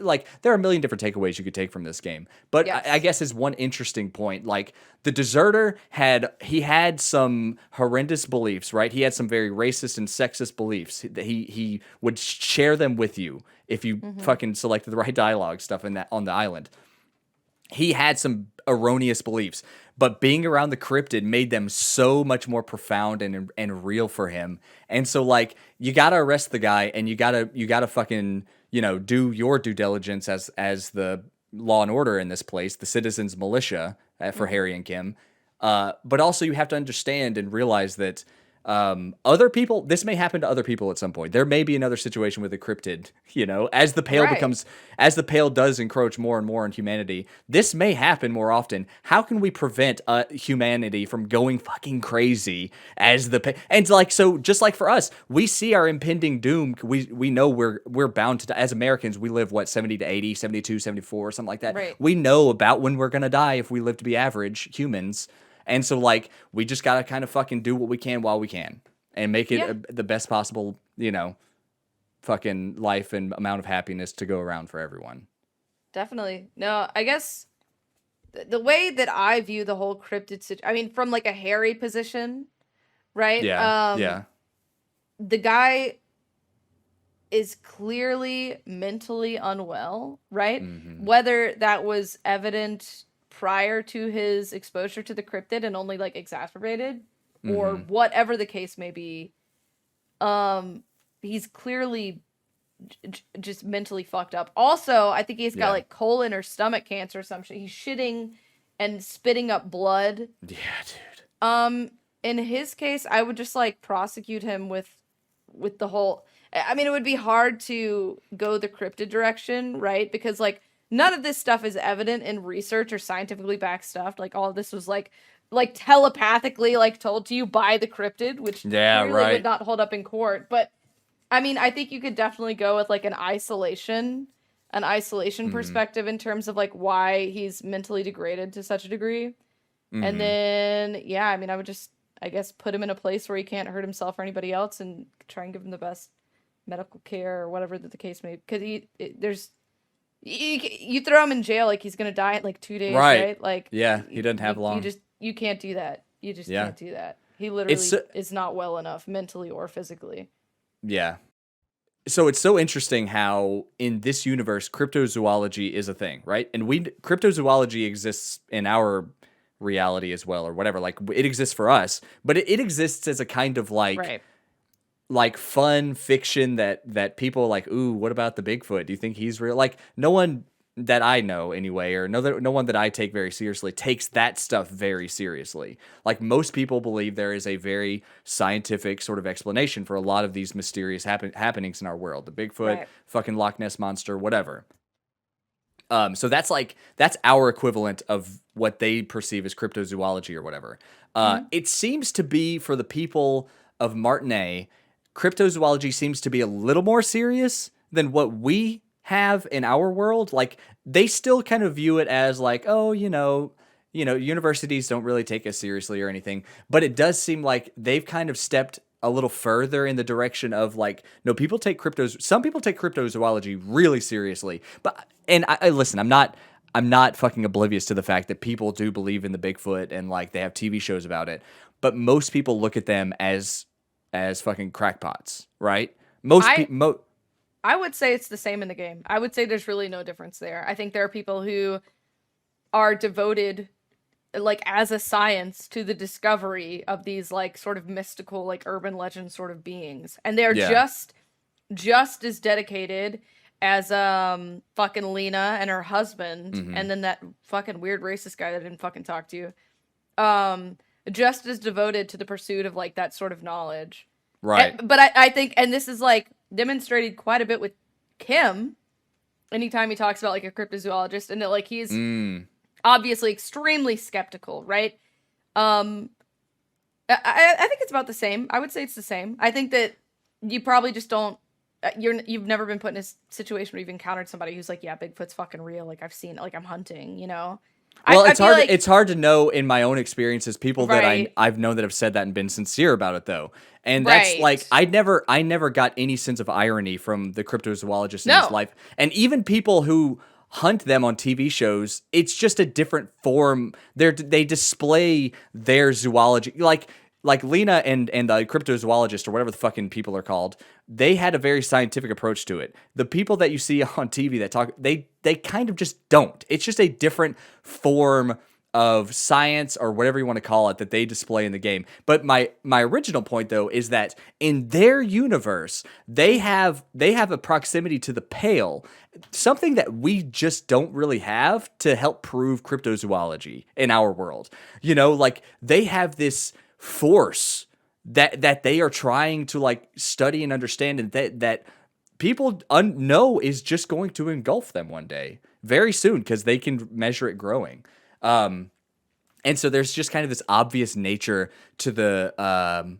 Like there are a million different takeaways you could take from this game, but I guess is one interesting point. Like the deserter had some horrendous beliefs, right? He had some very racist and sexist beliefs that he would share them with you if you fucking selected the right dialogue stuff on the island. He had some erroneous beliefs, but being around the cryptid made them so much more profound and real for him. And so like you gotta arrest the guy, and you gotta fucking do your due diligence as the law and order in this place, the citizens militia for Harry and Kim. But also you have to understand and realize that Other people, this may happen to other people at some point. There may be another situation with a cryptid, as the Pale as the Pale does encroach more and more on humanity. This may happen more often. How can we prevent humanity from going fucking crazy as the and like, so just like for us, we see our impending doom. We know we're bound to, as Americans, we live 70 to 80, 72, 74, something like that. Right. We know about when we're gonna die if we live to be average humans. And so, like, we just gotta kind of fucking do what we can while we can and make it the best possible, fucking life and amount of happiness to go around for everyone. Definitely. No, I guess the way that I view the whole cryptid situation, I mean, from like a Harry position, right? Yeah. The guy is clearly mentally unwell, right? Mm-hmm. Whether that was evident prior to his exposure to the cryptid and only like exacerbated, or whatever the case may be, he's clearly just mentally fucked up. Also, I think he's got like colon or stomach cancer or some shit. He's shitting and spitting up blood. Yeah, dude. In his case, I would just like prosecute him with the whole. I mean, it would be hard to go the cryptid direction, right? Because like none of this stuff is evident in research or scientifically backstuffed. Like all of this was like telepathically like told to you by the cryptid, which clearly would not hold up in court. But I mean, I think you could definitely go with like an isolation perspective in terms of like why he's mentally degraded to such a degree. And then I mean, I would just, I guess, put him in a place where he can't hurt himself or anybody else and try and give him the best medical care or whatever that the case may be. Because you throw him in jail, like he's gonna die in like 2 days, right? Like, he doesn't have long. You can't do that. You just can't do that. He literally is not well enough mentally or physically. Yeah. So it's so interesting how in this universe, cryptozoology is a thing, right? And cryptozoology exists in our reality as well, or whatever. Like, it exists for us, but it exists as a kind of like fun fiction that people like, ooh, what about the Bigfoot? Do you think he's real? Like, no one that I know anyway, or no one that I take very seriously takes that stuff very seriously. Like, most people believe there is a very scientific sort of explanation for a lot of these mysterious happenings in our world. The Bigfoot, fucking Loch Ness Monster, whatever. So that's our equivalent of what they perceive as cryptozoology or whatever. It seems to be, for the people of Martinez, cryptozoology seems to be a little more serious than what we have in our world. Like, they still kind of view it as like, oh, universities don't really take us seriously or anything. But it does seem like they've kind of stepped a little further in the direction of like, no, some people take cryptozoology really seriously. And I listen, I'm not fucking oblivious to the fact that people do believe in the Bigfoot and like they have TV shows about it. But most people look at them as fucking crackpots, right? I would say it's the same in the game. I would say there's really no difference there. I think there are people who are devoted, like, as a science, to the discovery of these like sort of mystical, like urban legend sort of beings, and they're just as dedicated as fucking Lena and her husband, and then that fucking weird racist guy that didn't fucking talk to you, just as devoted to the pursuit of like that sort of knowledge. Right. But I think, and this is like demonstrated quite a bit with Kim, anytime he talks about like a cryptozoologist, and that like he's obviously extremely skeptical, right? I think it's about the same. I would say it's the same. I think that you probably just don't, you've never been put in a situation where you've encountered somebody who's like, yeah, Bigfoot's fucking real. Like, I've seen it. Like, I'm hunting, Well, it's hard to know in my own experiences, people that I've known that have said that and been sincere about it, though. And that's like, I never got any sense of irony from the cryptozoologist in his life. And even people who hunt them on TV shows, it's just a different form. They display their zoology. Like Lena and the cryptozoologist, or whatever the fucking people are called, they had a very scientific approach to it. The people that you see on TV that talk, they kind of just don't. It's just a different form of science, or whatever you want to call it, that they display in the game. But my original point, though, is that in their universe, they have a proximity to the Pale, something that we just don't really have to help prove cryptozoology in our world. Like, they have this force that they are trying to like study and understand, and that people know is just going to engulf them one day, very soon, because they can measure it growing. And so there's just kind of this obvious nature to the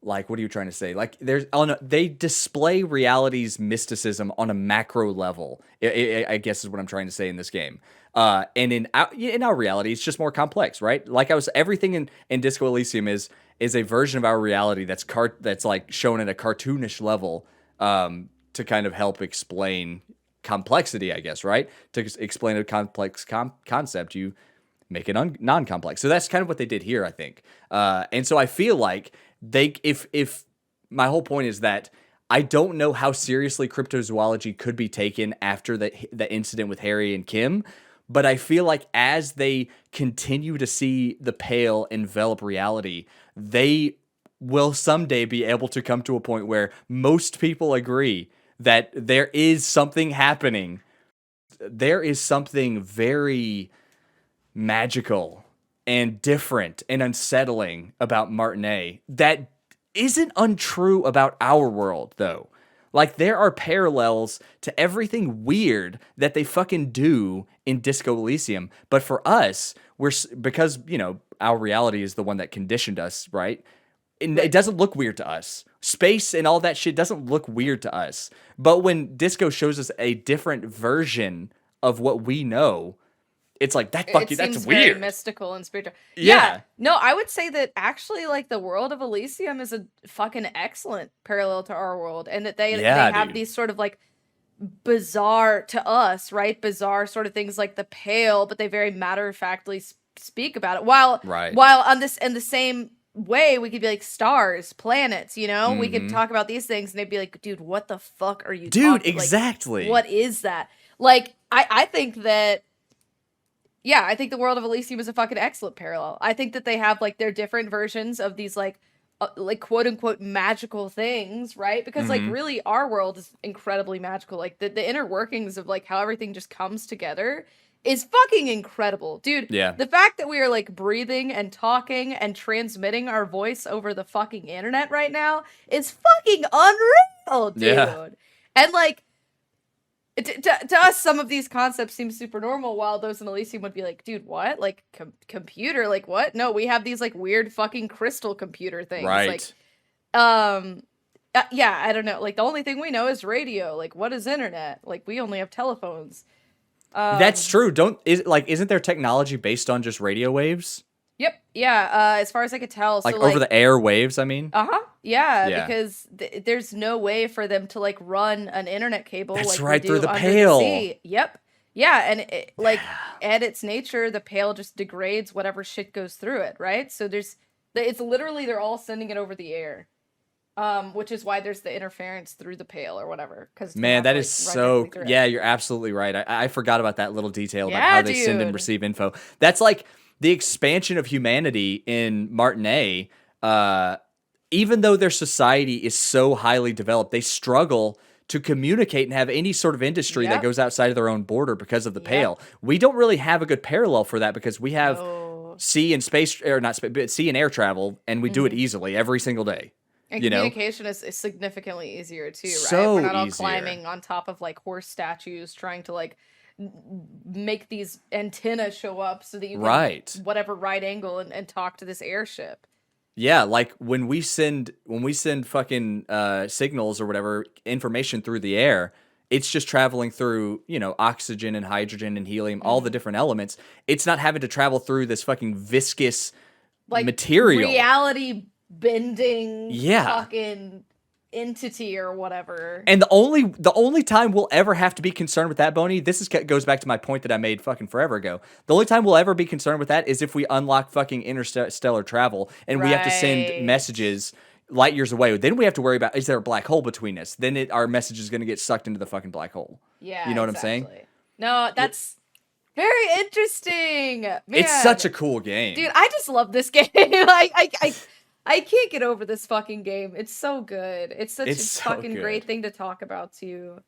like, what are you trying to say? Like, they display reality's mysticism on a macro level. I guess is what I'm trying to say in this game. And in our reality, it's just more complex, right? Like everything in Disco Elysium is a version of our reality that's like shown at a cartoonish level, to kind of help explain complexity, I guess, right? To explain a complex concept, you make it non-complex. So that's kind of what they did here, I think. And so I feel like if my whole point is that I don't know how seriously cryptozoology could be taken after the incident with Harry and Kim, but I feel like as they continue to see the Pale envelop reality, they will someday be able to come to a point where most people agree that there is something happening. There is something very magical and different and unsettling about Martinet that isn't untrue about our world, though. Like, there are parallels to everything weird that they fucking do in Disco Elysium. But for us, because, our reality is the one that conditioned us, right? And it doesn't look weird to us. Space and all that shit doesn't look weird to us. But when Disco shows us a different version of what we know, it's like, that's weird. Very mystical and spiritual. Yeah. No, I would say that actually, like, the world of Elysium is a fucking excellent parallel to our world, and that they have these sort of like bizarre to us, right? Bizarre sort of things like the Pale, but they very matter-of-factly speak about it. While on this in the same way, we could be like stars, planets, we could talk about these things, and they'd be like, dude, what the fuck are you talking? Exactly. Like, what is that? Like, I think that. Yeah, I think the world of Elysium is a fucking excellent parallel. I think that they have like their different versions of these like quote unquote magical things, right? Because like really our world is incredibly magical. Like the inner workings of like how everything just comes together is fucking incredible. Dude, the fact that we are like breathing and talking and transmitting our voice over the fucking internet right now is fucking unreal, dude. Yeah. And like to us, some of these concepts seem super normal, while those in Elysium would be like, dude, what? Like, computer? Like, what? No, we have these, like, weird fucking crystal computer things. Right. Like, yeah, I don't know. Like, the only thing we know is radio. Like, what is internet? Like, we only have telephones. That's true. Isn't there technology based on just radio waves? Yep. Yeah. As far as I could tell. Like, over the air waves, I mean? Uh-huh. Yeah. Because there's no way for them to, like, run an internet cable. That's like right, we do through the under Pale. The sea. Yep. Yeah. And, at its nature, the Pale just degrades whatever shit goes through it, right? So it's literally, they're all sending it over the air. Which is why there's the interference through the Pale or whatever. Man, that is so... Yeah, you're absolutely right. I forgot about that little detail about how they send and receive info. That's like... The expansion of humanity in Martinet, even though their society is so highly developed, they struggle to communicate and have any sort of industry that goes outside of their own border because of the Pale. We don't really have a good parallel for that because we have sea and space, or not space, but sea and air travel, and we do it easily every single day. And communication is significantly easier too, right? So we're not all climbing on top of like horse statues trying to like make these antennas show up so that you can whatever right angle and talk to this airship. Yeah, like when we send fucking signals or whatever information through the air, it's just traveling through, oxygen and hydrogen and helium, all the different elements. It's not having to travel through this fucking viscous material. Reality bending fucking entity or whatever. And the only time we'll ever have to be concerned with that, Boney, goes back to my point that I made fucking forever ago. The only time we'll ever be concerned with that is if we unlock fucking interstellar travel and we have to send messages light years away. Then we have to worry about, is there a black hole between us? Then our message is going to get sucked into the fucking black hole. Yeah, you know what I'm saying? No, that's very interesting. Man, it's such a cool game, dude. I just love this game. I can't get over this fucking game. It's so good. It's such a fucking great thing to talk about too.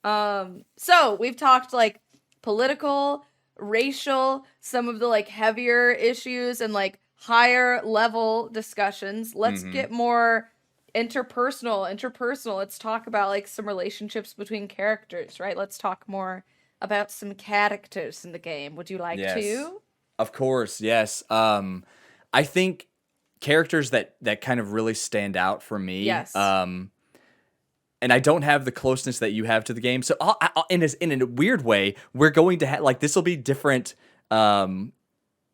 So we've talked like political, racial, some of the like heavier issues, and like higher level discussions. Let's Mm-hmm. get more interpersonal. Let's talk about like some relationships between characters, right? Let's talk more about some characters in the game. Would you like Yes. to? Of course, yes. I think characters that kind of really stand out for me. Yes. And I don't have the closeness that you have to the game. So in a weird way, we're going to have like this will be different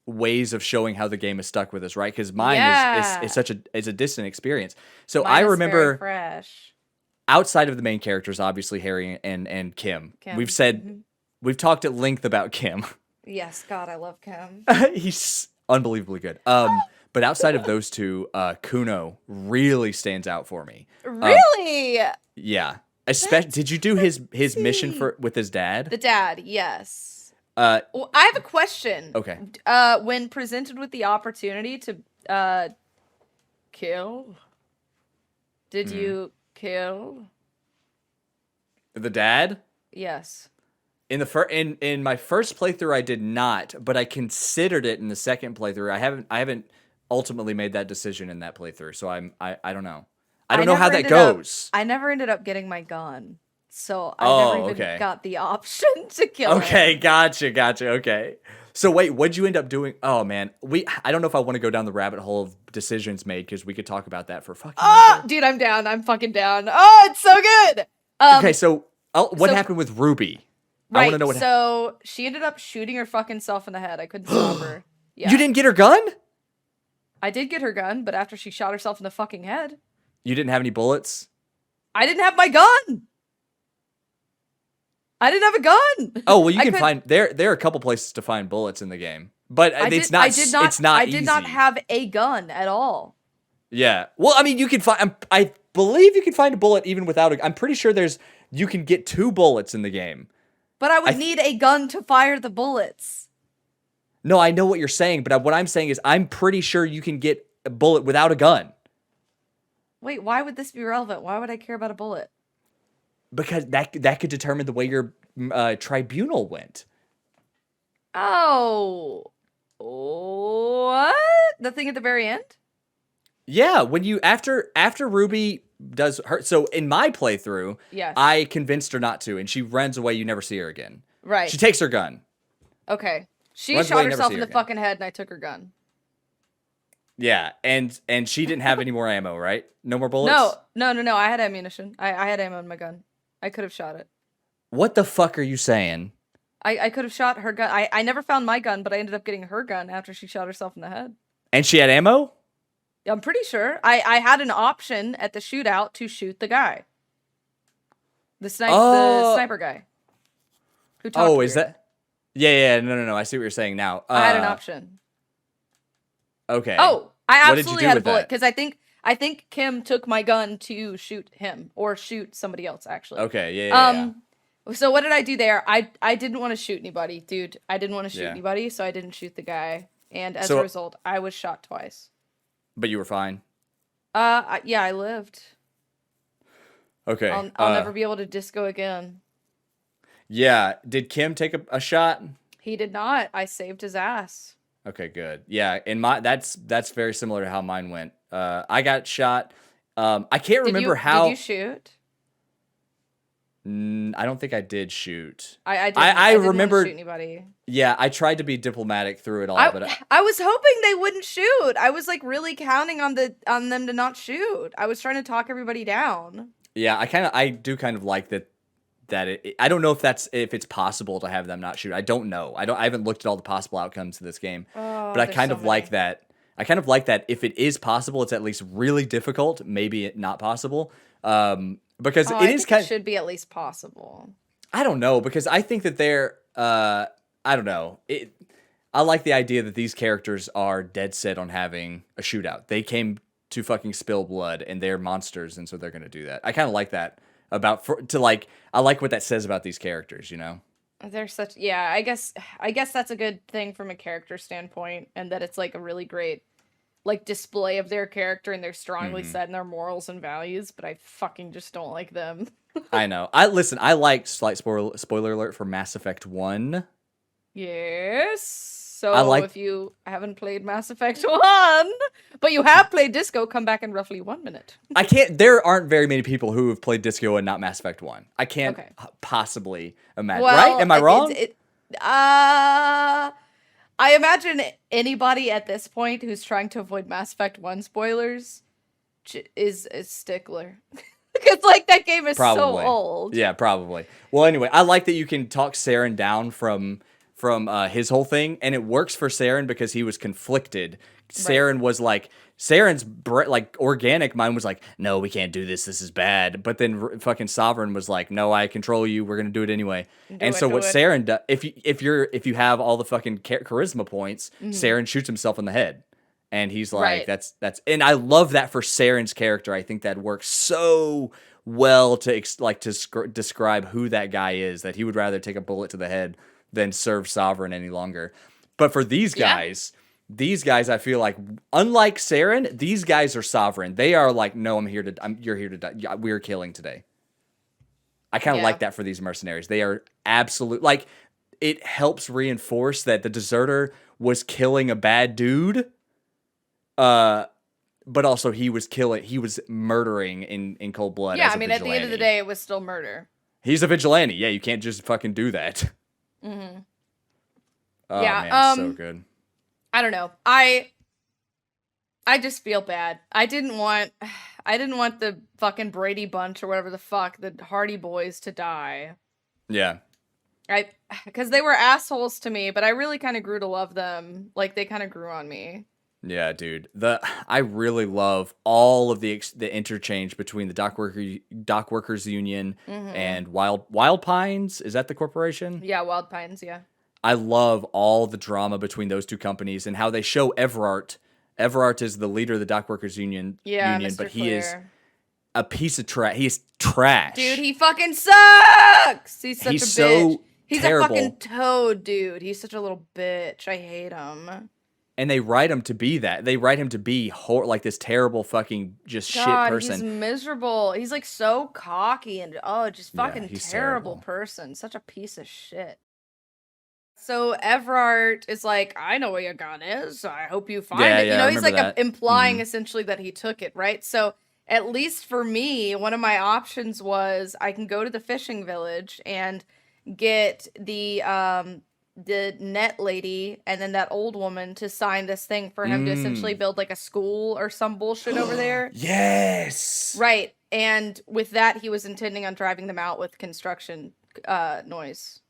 ways of showing how the game is stuck with us, right? Because mine is such a distant experience. So Mine I is remember very fresh. outside of the main characters, obviously Harry and Kim. We've said we've talked at length about Kim. Yes, God, I love Kim. He's unbelievably good. But outside of those two, Kuno really stands out for me. Really? Yeah. Especially, did you do his mission with his dad? The dad, yes. Well, I have a question. Okay. When presented with the opportunity to kill, did you kill? The dad? Yes. In my first playthrough, I did not, but I considered it in the second playthrough. I haven't ultimately made that decision in that playthrough, so I don't know. I don't know how that goes. I never ended up getting my gun, so I never even got the option to kill him. Okay, gotcha. Okay. So wait, what'd you end up doing? Oh man, I don't know if I want to go down the rabbit hole of decisions made because we could talk about that for fucking. Oh, dude, I'm down. I'm fucking down. Oh, it's so good. Okay, so what happened with Ruby? Right, I want to know what. So she ended up shooting her fucking self in the head. I couldn't stop her. Yeah. You didn't get her gun? I did get her gun, but after she shot herself in the fucking head. You didn't have any bullets? I didn't have my gun. I didn't have a gun. Oh, well, you can find there are a couple places to find bullets in the game. But it's not easy. I did not have a gun at all. Yeah. Well, I mean, you can find I believe you can find a bullet even without I'm pretty sure you can get 2 bullets in the game. But I would need a gun to fire the bullets. No, I know what you're saying, but what I'm saying is I'm pretty sure you can get a bullet without a gun. Wait, why would this be relevant? Why would I care about a bullet? Because that could determine the way your tribunal went. Oh. What? The thing at the very end? Yeah, when you after Ruby does her, so in my playthrough, yes. I convinced her not to, and she runs away. You never see her again. Right. She takes her gun. Okay. She shot herself in the fucking head, and I took her gun. Yeah, and she didn't have any more ammo, right? No more bullets? No. I had ammunition. I had ammo in my gun. I could have shot it. What the fuck are you saying? I could have shot her gun. I never found my gun, but I ended up getting her gun after she shot herself in the head. And she had ammo? I'm pretty sure. I had an option at the shootout to shoot the guy. The sniper guy. Who talked Oh, is that? Yeah, no. I see what you're saying now. I had an option. Okay. Oh, I absolutely what did you do had a with bullet that? because I think Kim took my gun to shoot him or shoot somebody else actually. Okay, yeah. So what did I do there? I didn't want to shoot anybody, dude. I didn't want to shoot Yeah. anybody, so I didn't shoot the guy. And as a result, I was shot twice. But you were fine. Yeah, I lived. Okay. I'll never be able to disco again. Yeah. Did Kim take a shot? He did not. I saved his ass. Okay, good. Yeah, that's very similar to how mine went. I got shot. I can't remember how. Did you shoot? I don't think I did shoot. I remember. Didn't want to shoot anybody. Yeah, I tried to be diplomatic through it all, but I was hoping they wouldn't shoot. I was like really counting on them to not shoot. I was trying to talk everybody down. Yeah, I do kind of like that. I don't know if it's possible to have them not shoot. I don't know. I haven't looked at all the possible outcomes of this game, but I kind of like that. I kind of like that if it is possible, it's at least really difficult. Maybe not possible. Because it should be at least possible. I don't know, because I think that they're I don't know. I like the idea that these characters are dead set on having a shootout. They came to fucking spill blood and they're monsters, and so they're gonna do that. I kinda like that I like what that says about these characters, you know? They're I guess that's a good thing from a character standpoint, and that it's like a really great like display of their character, and they're strongly set in their morals and values, but I fucking just don't like them. I know. I like slight spoiler alert for Mass Effect 1. Yes. So if you haven't played Mass Effect 1, but you have played Disco, come back in roughly 1 minute. I can't. There aren't very many people who have played Disco and not Mass Effect 1. I can't possibly imagine. Well, right? Am I wrong? I imagine anybody at this point who's trying to avoid Mass Effect 1 spoilers is a stickler. Because, like, that game is so old. Yeah, probably. Well, anyway, I like that you can talk Saren down from his whole thing, and it works for Saren because he was conflicted. Saren was like, Saren's organic mind was like, no, we can't do this. This is bad. But then fucking Sovereign was like, no, I control you. We're gonna do it anyway. Saren does, if you have all the fucking charisma points, Saren shoots himself in the head, and he's like, that's, and I love that for Saren's character. I think that works so well to describe who that guy is. That he would rather take a bullet to the head than serve Sovereign any longer. But for these guys. These guys, I feel like, unlike Saren, these guys are sovereign. They are like, no, you're here to die. We're killing today. I kind of like that for these mercenaries. They are absolute, like, it helps reinforce that the deserter was killing a bad dude, but also he was murdering in cold blood. Yeah, I mean, at the end of the day, it was still murder. He's a vigilante. Yeah, you can't just fucking do that. Mm-hmm. Oh, man, so good. I don't know. I just feel bad. I didn't want the fucking Brady Bunch or whatever the fuck, the Hardy Boys, to die. Yeah. Because they were assholes to me, but I really kind of grew to love them. Like, they kind of grew on me. Yeah, dude. I really love all of the interchange between the Dock Workers Union and Wild Pines. Is that the corporation? Yeah, Wild Pines. Yeah. I love all the drama between those two companies and how they show Everart. Everart is the leader of the Dock Workers Union. Mr. But he is a piece of trash. He's trash. Dude, he fucking sucks. He's such a bitch. So He's terrible. a fucking toad, dude. He's such a little bitch. I hate him. And they write him to be that. They write him to be like this terrible fucking just shit person. He's miserable. He's like so cocky and just fucking terrible person. Such a piece of shit. So Everart is like, I know where your gun is. So I hope you find it. Yeah, He's like implying essentially that he took it, right? So at least for me, one of my options was I can go to the fishing village and get the net lady and then that old woman to sign this thing for him to essentially build like a school or some bullshit over there. Yes. Right. And with that, he was intending on driving them out with construction noise.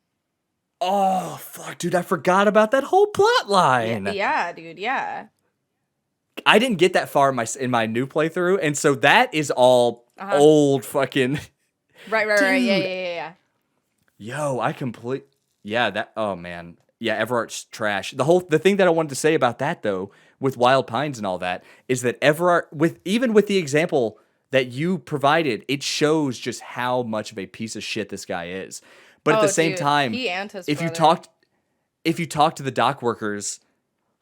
Oh, fuck, dude. I forgot about that whole plot line. Yeah, dude. Yeah. I didn't get that far in my new playthrough. And so that is all old fucking. Right. Yeah. Yo, oh man. Yeah, Everart's trash. The thing that I wanted to say about that though, with Wild Pines and all that, is that Everart, even with the example that you provided, it shows just how much of a piece of shit this guy is. But at the same time, he and his if brother. you talk to the dock workers,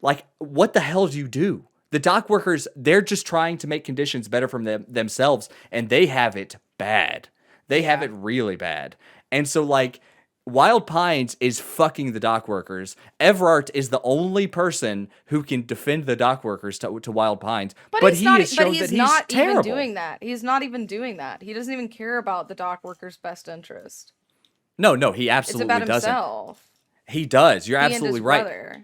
like, what the hell do you do? The dock workers, they're just trying to make conditions better for themselves, and they have it bad. They have it really bad. And so, like, Wild Pines is fucking the dock workers. Everart is the only person who can defend the dock workers to Wild Pines. But he's not even doing that. He's not even doing that. He doesn't even care about the dock workers' best interest. No, he absolutely doesn't. It's about himself. He does. You're He absolutely and his right. brother.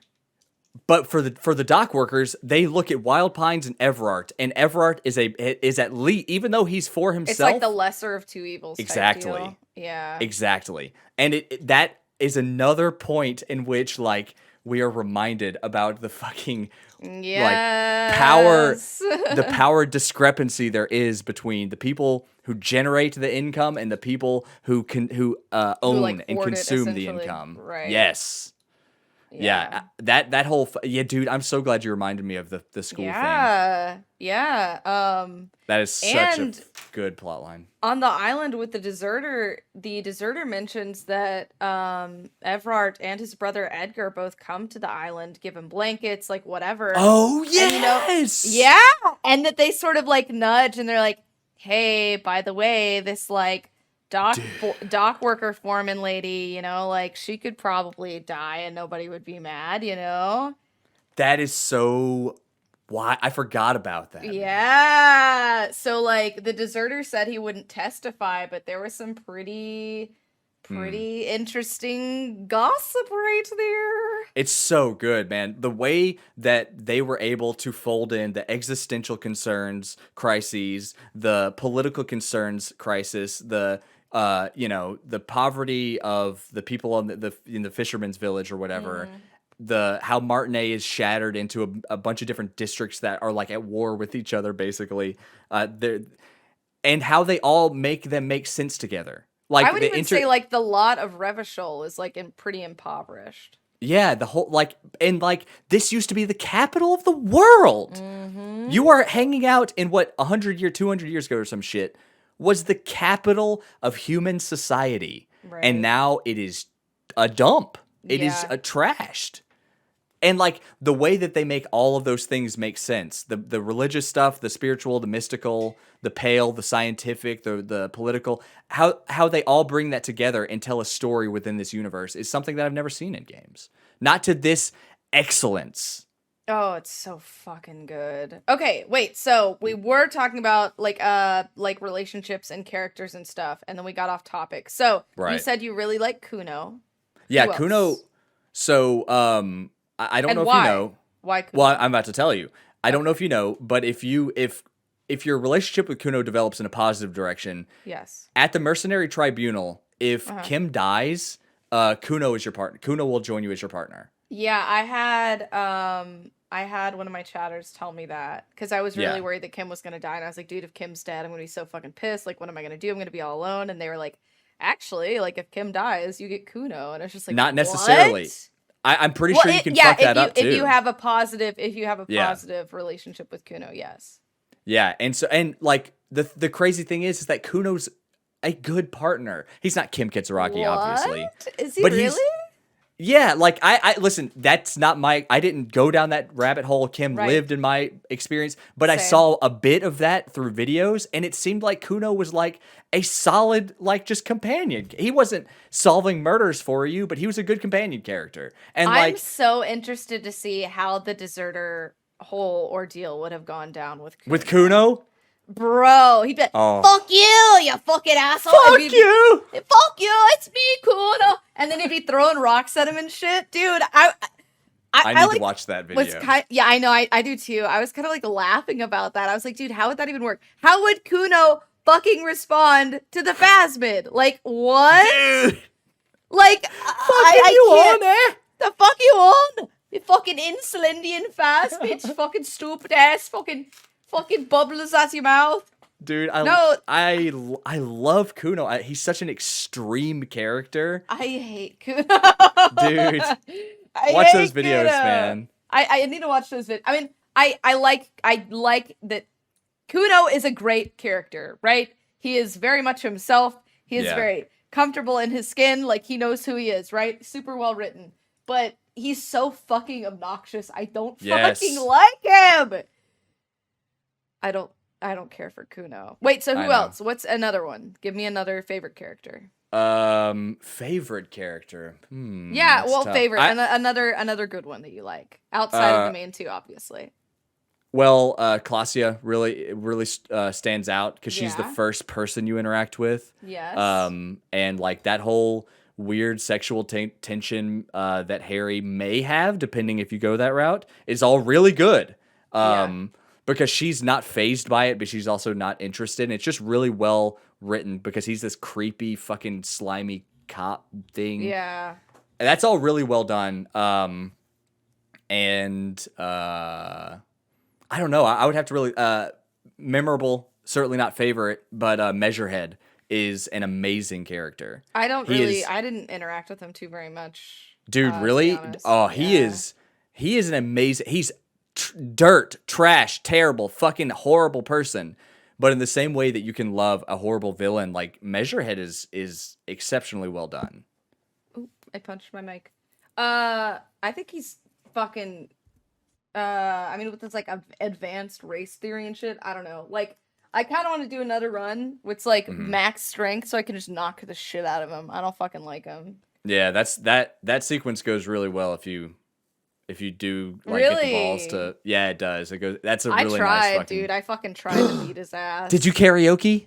But for the dock workers, they look at Wild Pines and Everart is at least, even though he's for himself, it's like the lesser of two evils. Exactly. Type deal. Yeah. Exactly. And that is another point in which, like, we are reminded about the fucking the power discrepancy there is between the people who generate the income and the people who own and consume the income. Right. Yes. Yeah. That whole dude, I'm so glad you reminded me of the school thing. Yeah. That is such a good plot line. On the island with the deserter mentions that Everart and his brother Edgar both come to the island, give him blankets, like whatever. Oh, yes! And that they sort of like nudge and they're like, hey, by the way, this like dock worker foreman lady, you know, like she could probably die and nobody would be mad, you know? That is so why I forgot about that. Man. Yeah. So like the deserter said he wouldn't testify, but there was some pretty interesting gossip right there. It's so good, man. The way that they were able to fold in the existential concerns, crises, the political concerns, crisis, the the poverty of the people on in the fisherman's village or whatever. The how Martinet is shattered into a bunch of different districts that are like at war with each other, basically. And how they all make them make sense together. Like I would even say like the lot of Revachol is like pretty impoverished. Yeah, the whole this used to be the capital of the world. You are hanging out in what 200 years ago or some shit was the capital of human society, and now it is a dump. It is trashed. And like the way that they make all of those things make sense, the religious stuff, the spiritual, the mystical, the pale, the scientific, the political, how they all bring that together and tell a story within this universe is something that I've never seen in games. Not to this excellence. Oh, it's so fucking good. Okay, wait. So we were talking about like relationships and characters and stuff, and then we got off topic. So you said you really like Kuno. Yeah, Kuno. So I don't know if you know. Why Kuno? Well, I'm about to tell you. I don't know if you know, but if your relationship with Kuno develops in a positive direction, yes. At the Mercenary Tribunal, if Kim dies, Kuno is your partner. Kuno will join you as your partner. Yeah, I had one of my chatters tell me that because I was really worried that Kim was gonna die, and I was like, dude, if Kim's dead, I'm gonna be so fucking pissed. Like, what am I gonna do? I'm gonna be all alone. And they were like, actually, like if Kim dies, you get Kuno, and it's just like, not necessarily. What? I'm pretty sure you can fuck that up too. If you have a positive relationship with Kuno, yes. Yeah, and like the crazy thing is that Kuno's a good partner. He's not Kim Kitsuragi, obviously. Is he really? Yeah, like I listen, that's not I didn't go down that rabbit hole Kim lived in my experience, but I saw a bit of that through videos, and it seemed like Kuno was like a solid, like just companion. He wasn't solving murders for you, but he was a good companion character. And I'm so interested to see how the deserter whole ordeal would have gone down with Kuno. With Kuno? Bro, he'd be like, fuck you fucking asshole. Fuck you! Fuck you, it's me, Kuno. And then he'd be throwing rocks at him and shit. Dude, I need to watch that video. Yeah, I know, I do too. I was kind of like laughing about that. I was like, dude, how would that even work? How would Kuno fucking respond to the phasmid? Like, what? Dude! Like, I can't. On, the fuck you on? You fucking insulindian phasmid, fucking stupid ass, fucking bubbles out your mouth. Dude, I love Kuno. He's such an extreme character. I hate Kuno. Dude, watch those videos, man. I need to watch those videos. I mean, I like that Kuno is a great character, right? He is very much himself. He is very comfortable in his skin. Like, he knows who he is, right? Super well written. But he's so fucking obnoxious. I don't fucking like him. I don't care for Kuno. Wait, so who else? What's another one? Give me another favorite character. Favorite character. Yeah, well, tough. Favorite. Another good one that you like outside of the main two, obviously. Well, Klasia really stands out because she's the first person you interact with. Yes. And like that whole weird sexual tension that Harry may have, depending if you go that route, is all really good. Because she's not fazed by it, but she's also not interested. And it's just really well written because he's this creepy, fucking slimy cop thing. Yeah. And that's all really well done. And I don't know. I would have to really memorable, certainly not favorite, but Measurehead is an amazing character. I didn't interact with him too very much. Dude, really? Oh, he is an amazing. He's dirt, trash, terrible, fucking horrible person. But in the same way that you can love a horrible villain, like Measurehead is exceptionally well done. Oop, I punched my mic. I think he's fucking. I mean, with this like advanced race theory and shit, I don't know. Like, I kind of want to do another run with like Mhm. max strength, so I can just knock the shit out of him. I don't fucking like him. Yeah, that sequence goes really well if you do like get the balls Really? to. Yeah, it does. It goes. That's a I really nice tried, fucking. dude. I fucking tried to beat his ass. Did you karaoke?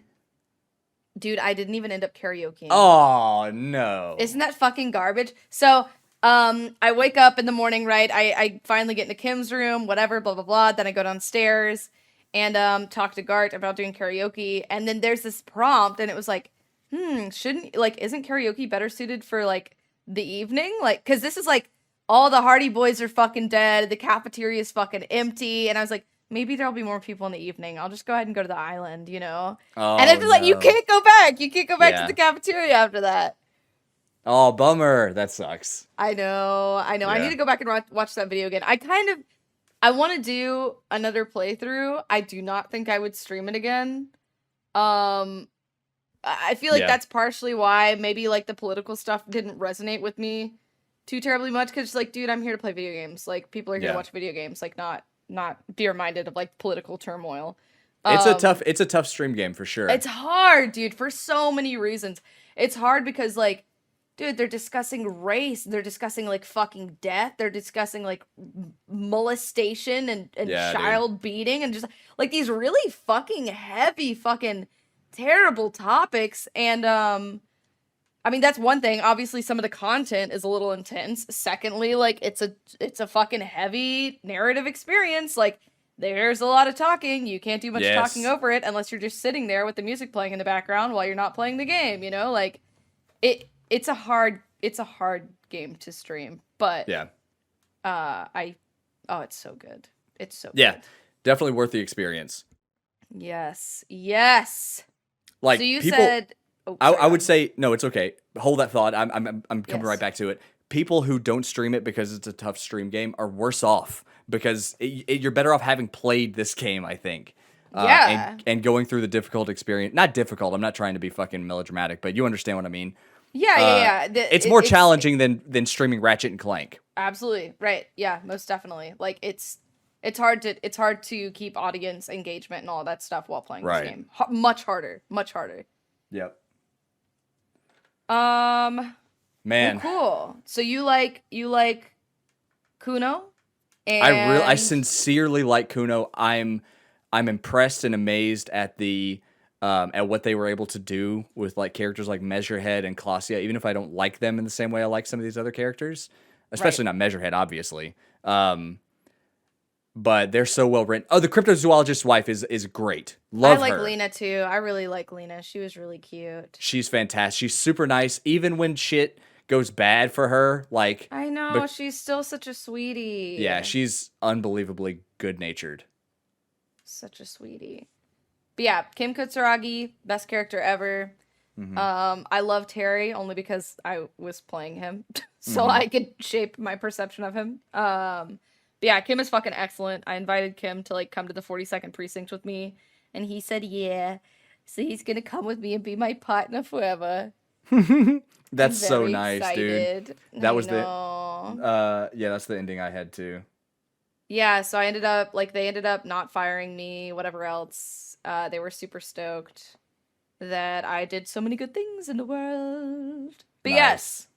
Dude, I didn't even end up karaokeing. Oh no! Isn't that fucking garbage? So, I wake up in the morning, right? I finally get into Kim's room, whatever, blah blah blah. Then I go downstairs and talk to Gart about doing karaoke, and then there's this prompt, and it was like, shouldn't like isn't karaoke better suited for like the evening? Like, cause this is like all the Hardy Boys are fucking dead, the cafeteria is fucking empty, and I was like, maybe there'll be more people in the evening. I'll just go ahead and go to the island, you know? Oh And after like, you no. can't go back. You can't go back to Yeah. the cafeteria after that. Oh, bummer. That sucks. I know. I Yeah. need to go back and watch that video again. I want to do another playthrough. I do not think I would stream it again. I feel like Yeah. that's partially why maybe like the political stuff didn't resonate with me too terribly much. Because like, dude, I'm here to play video games. Like, people are here Yeah. to watch video games. Like, not be reminded of like political turmoil. It's a tough stream game for sure. It's hard, dude, for so many reasons. It's hard because like, dude, they're discussing race. They're discussing like fucking death. They're discussing like molestation and Yeah, dude. child beating and just like these really fucking heavy, fucking terrible topics. And I mean, that's one thing. Obviously, some of the content is a little intense. Secondly, like it's a fucking heavy narrative experience. Like, there's a lot of talking. You can't do much Yes. talking over it unless you're just sitting there with the music playing in the background while you're not playing the game, you know? Like it's a hard game to stream, but Yeah. it's so good. It's so Yeah. good. Definitely worth the experience. Yes. Yes. Like, So you people, said I would say no. It's okay. Hold that thought. I'm coming Yes. right back to it. People who don't stream it because it's a tough stream game are worse off because you're better off having played this game, I think. Yeah. And going through the difficult experience. Not difficult. I'm not trying to be fucking melodramatic, but you understand what I mean. Yeah. It's more challenging than streaming Ratchet and Clank. Absolutely. Right. Yeah, most definitely. Like it's hard to keep audience engagement and all that stuff while playing Right. this game. Much harder. Yep. Well, Man, cool. So you like Kuno? I And sincerely like Kuno. I'm impressed and amazed at at what they were able to do with like characters like Measurehead and Claudia, even if I don't like them in the same way I like some of these other characters, especially not Measurehead, obviously. But they're so well written. Oh, the cryptozoologist's wife is great. Love I like her. Lena too. I really like Lena. She was really cute. She's fantastic. She's super nice, even when shit goes bad for her. Like, I know, but- she's still such a sweetie. yeah, she's unbelievably good natured. Such a sweetie. But yeah, Kim Kutsuragi, best character ever. Mhm. I love Terry only because I was playing him, so Mhm. I could shape my perception of him. But yeah, Kim is fucking excellent. I invited Kim to like come to the 42nd precinct with me, and he said yeah. So he's gonna come with me and be my partner forever. That's I'm so very nice, dude. excited. That I was the- know. Yeah, that's the ending I had too. Yeah, so they ended up not firing me, whatever else. They were super stoked that I did so many good things in the world. But Nice. yes,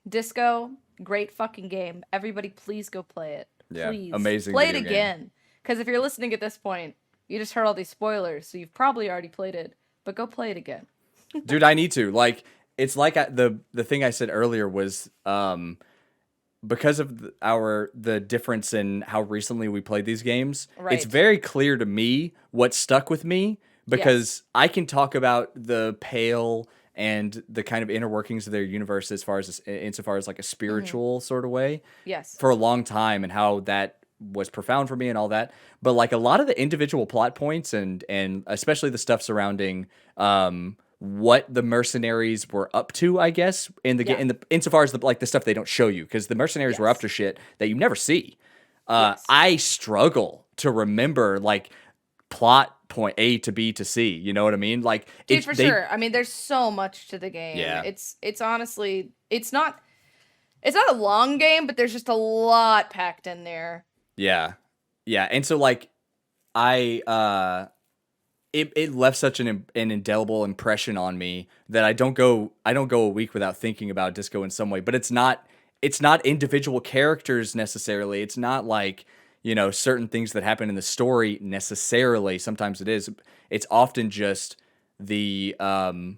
Disco, great fucking game. Everybody please go play it. Yeah, Please. amazing Play it video game. again. Because if you're listening at this point, you just heard all these spoilers, so you've probably already played it. But go play it again. Dude, I need to. Like, it's like the thing I said earlier was because of the difference in how recently we played these games. It's Right. very clear to me what stuck with me because I can talk about the Pale and the kind of inner workings of their universe insofar as like a spiritual sort of way Yes. for a long time and how that was profound for me and all that. But like a lot of the individual plot points and especially the stuff surrounding what the mercenaries were up to, I guess, insofar as the stuff they don't show you, because the mercenaries were up Yes. to shit that you never see. Yes. I struggle to remember like plot point A to B to C. You know what I mean? Like, Dude, for sure. I mean, there's so much to the game. Yeah. It's honestly, it's not a long game, but there's just a lot packed in there. Yeah. Yeah. And so like it left such an indelible impression on me that I don't go a week without thinking about Disco in some way. But it's not individual characters necessarily. It's not like, you know, certain things that happen in the story necessarily. Sometimes it is. It's often just the world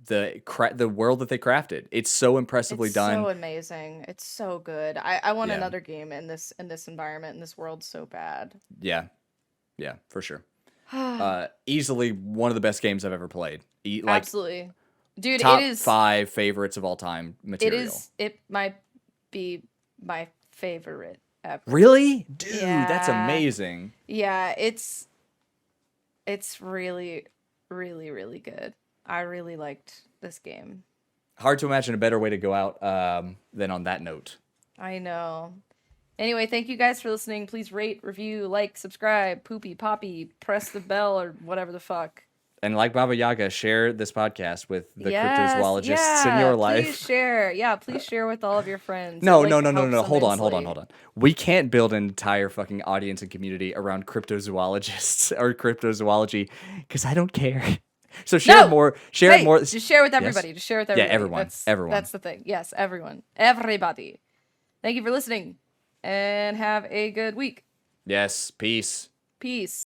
that they crafted. It's so impressively done. So amazing. It's so good. I want Yeah. another game in this environment, in this world so bad. Yeah. Yeah, for sure. Easily one of the best games I've ever played. Absolutely. Dude, top it is 5 favorites of all time material. It might be my favorite ever. Really? Dude, Yeah. that's amazing. Yeah, it's really, really, really good. I really liked this game. Hard to imagine a better way to go out than on that note. I know. Anyway, thank you guys for listening. Please rate, review, like, subscribe, poopy, poppy, press the bell, or whatever the fuck. And like Baba Yaga, share this podcast with the cryptozoologists in your life. Please share. Yeah, please share with all of your friends. No. It, like, Hold on. immensely. We can't build an entire fucking audience and community around cryptozoologists or cryptozoology because I don't care. So share more. Share Hey, more. Just share with everybody. Yes. Just share with everybody. Yeah, everyone. Everyone. That's the thing. Yes, everyone. Everybody. Thank you for listening, and have a good week. Yes. Peace. Peace.